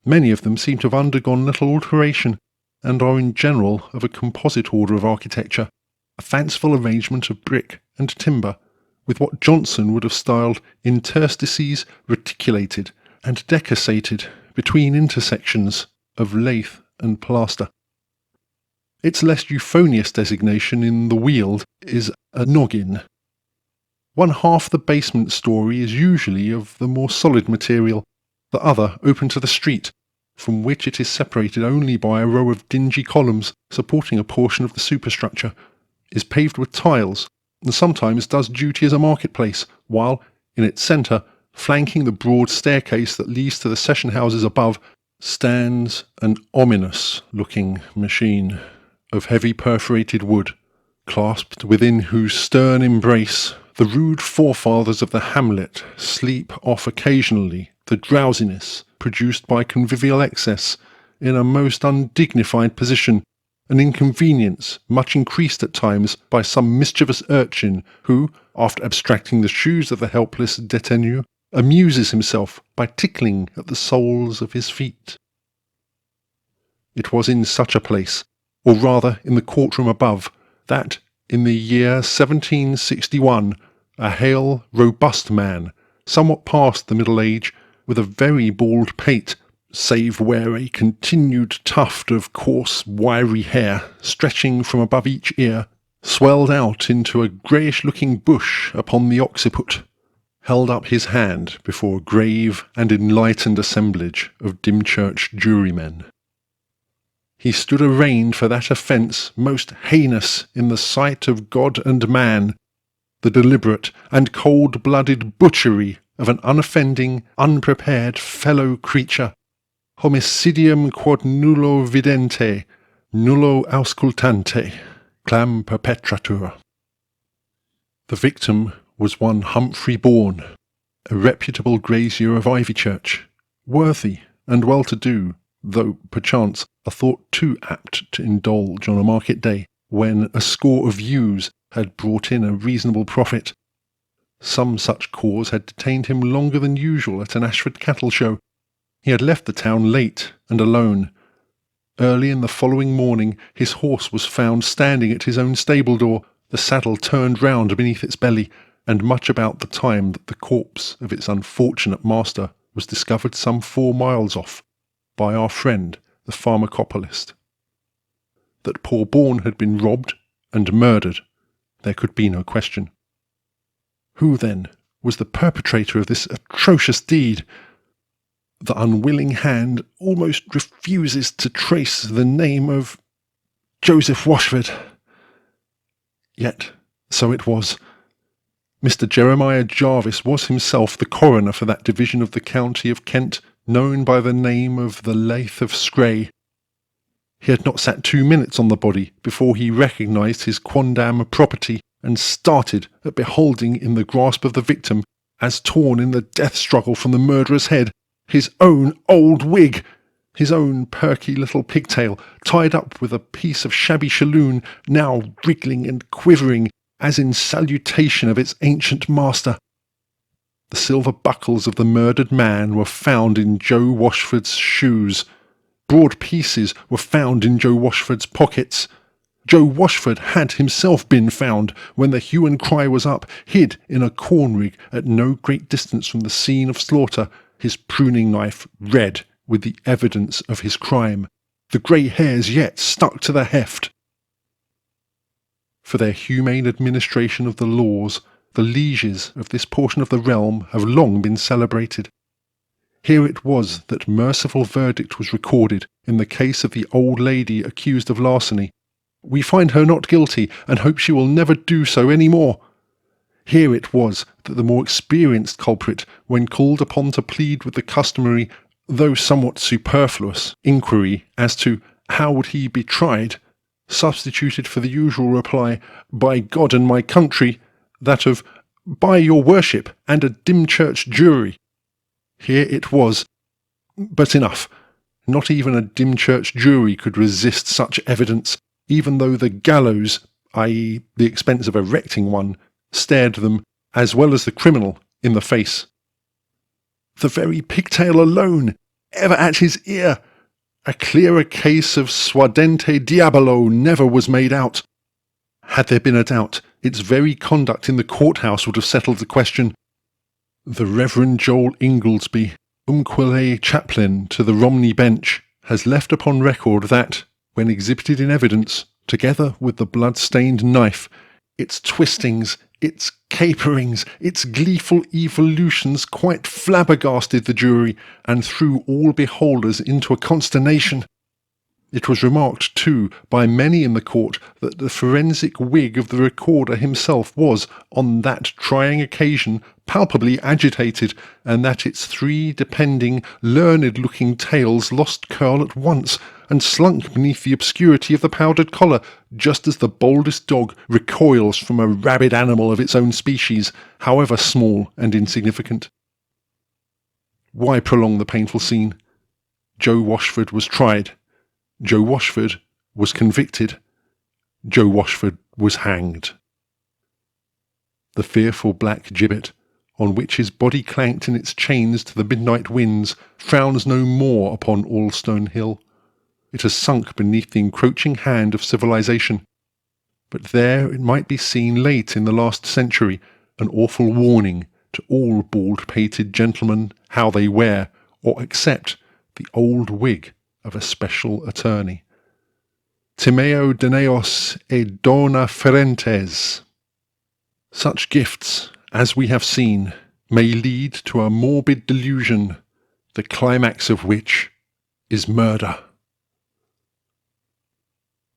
Many of them seem to have undergone little alteration, and are in general of a composite order of architecture, a fanciful arrangement of brick and timber, with what Johnson would have styled interstices reticulated and decussated between intersections of lath and plaster. Its less euphonious designation in the Weald is a noggin. One half the basement story is usually of the more solid material, the other open to the street, from which it is separated only by a row of dingy columns supporting a portion of the superstructure, is paved with tiles, and sometimes does duty as a marketplace, while, in its centre, flanking the broad staircase that leads to the session houses above, stands an ominous-looking machine of heavy perforated wood, clasped within whose stern embrace the rude forefathers of the hamlet sleep off occasionally the drowsiness produced by convivial excess in a most undignified position, an inconvenience much increased at times by some mischievous urchin who, after abstracting the shoes of the helpless détenu, amuses himself by tickling at the soles of his feet. It was in such a place, or rather in the courtroom above, that, in the year 1761, a hale, robust man, somewhat past the middle age, with a very bald pate, save where a continued tuft of coarse, wiry hair, stretching from above each ear, swelled out into a greyish-looking bush upon the occiput, held up his hand before a grave and enlightened assemblage of Dymchurch jurymen. He stood arraigned for that offence most heinous in the sight of God and man, the deliberate and cold-blooded butchery of an unoffending, unprepared fellow creature, homicidium quod nullo vidente, nullo auscultante, clam perpetratur. The victim was one Humphrey Bourne, a reputable grazier of Ivychurch, worthy and well-to-do, though, perchance, a thought too apt to indulge on a market day, when a score of ewes had brought in a reasonable profit. Some such cause had detained him longer than usual at an Ashford cattle show. He had left the town late and alone. Early in the following morning his horse was found standing at his own stable door, the saddle turned round beneath its belly, and much about the time that the corpse of its unfortunate master was discovered some 4 miles off by our friend the pharmacopolist. That poor Bourne had been robbed and murdered, there could be no question. Who, then, was the perpetrator of this atrocious deed? The unwilling hand almost refuses to trace the name of Joseph Washford. Yet, so it was. Mr. Jeremiah Jarvis was himself the coroner for that division of the county of Kent known by the name of the Lath of Scray. He had not sat 2 minutes on the body before he recognised his quondam property and started at beholding in the grasp of the victim, as torn in the death struggle from the murderer's head, his own old wig, his own perky little pigtail, tied up with a piece of shabby shalloon, now wriggling and quivering, as in salutation of its ancient master. The silver buckles of the murdered man were found in Joe Washford's shoes. Broad pieces were found in Joe Washford's pockets. Joe Washford had himself been found when the hue and cry was up, hid in a corn rig at no great distance from the scene of slaughter, his pruning knife red with the evidence of his crime, the grey hairs yet stuck to the heft. For their humane administration of the laws, the lieges of this portion of the realm have long been celebrated. Here it was that merciful verdict was recorded in the case of the old lady accused of larceny. We find her not guilty, and hope she will never do so any more. Here it was that the more experienced culprit, when called upon to plead with the customary, though somewhat superfluous, inquiry as to how would he be tried, substituted for the usual reply, "By God and my country," that of "By your worship and a dim church jury." Here it was. But enough. Not even a dim church jury could resist such evidence, even though the gallows, i.e. the expense of erecting one, stared them, as well as the criminal, in the face. The very pigtail alone, ever at his ear. A clearer case of suadente diabolo never was made out. Had there been a doubt, its very conduct in the courthouse would have settled the question. The Reverend Joel Inglesby, umquile chaplain to the Romney bench, has left upon record that, when exhibited in evidence, together with the blood-stained knife, its twistings, its caperings, its gleeful evolutions quite flabbergasted the jury and threw all beholders into a consternation. It was remarked, too, by many in the court that the forensic wig of the recorder himself was, on that trying occasion, palpably agitated, and that its 3 depending, learned-looking tails lost curl at once, and slunk beneath the obscurity of the powdered collar, just as the boldest dog recoils from a rabid animal of its own species, however small and insignificant. Why prolong the painful scene? Joe Washford was tried. Joe Washford was convicted. Joe Washford was hanged. The fearful black gibbet, on which his body clanked in its chains to the midnight winds, frowns no more upon Allstone Hill. It has sunk beneath the encroaching hand of civilization. But there it might be seen late in the last century, an awful warning to all bald-pated gentlemen how they wear or accept the old wig of a special attorney. Timeo Deneos e dona ferentes. Such gifts, as we have seen, may lead to a morbid delusion, the climax of which is murder.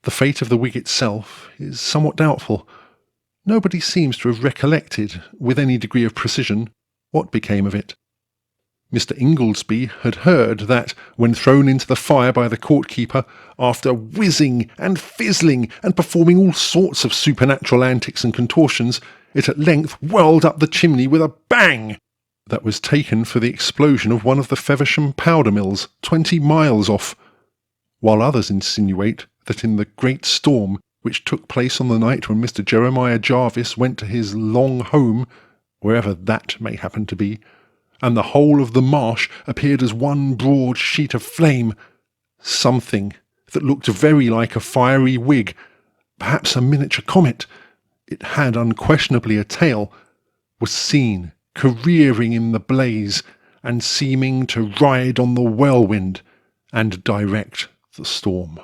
The fate of the wig itself is somewhat doubtful. Nobody seems to have recollected, with any degree of precision, what became of it. Mr. Inglesby had heard that, when thrown into the fire by the court-keeper, after whizzing and fizzling and performing all sorts of supernatural antics and contortions, it at length whirled up the chimney with a bang that was taken for the explosion of one of the Feversham powder mills 20 miles off, while others insinuate that in the great storm which took place on the night when Mr. Jeremiah Jarvis went to his long home, wherever that may happen to be, and the whole of the marsh appeared as one broad sheet of flame. Something that looked very like a fiery wig, perhaps a miniature comet, it had unquestionably a tail, was seen careering in the blaze and seeming to ride on the whirlwind and direct the storm.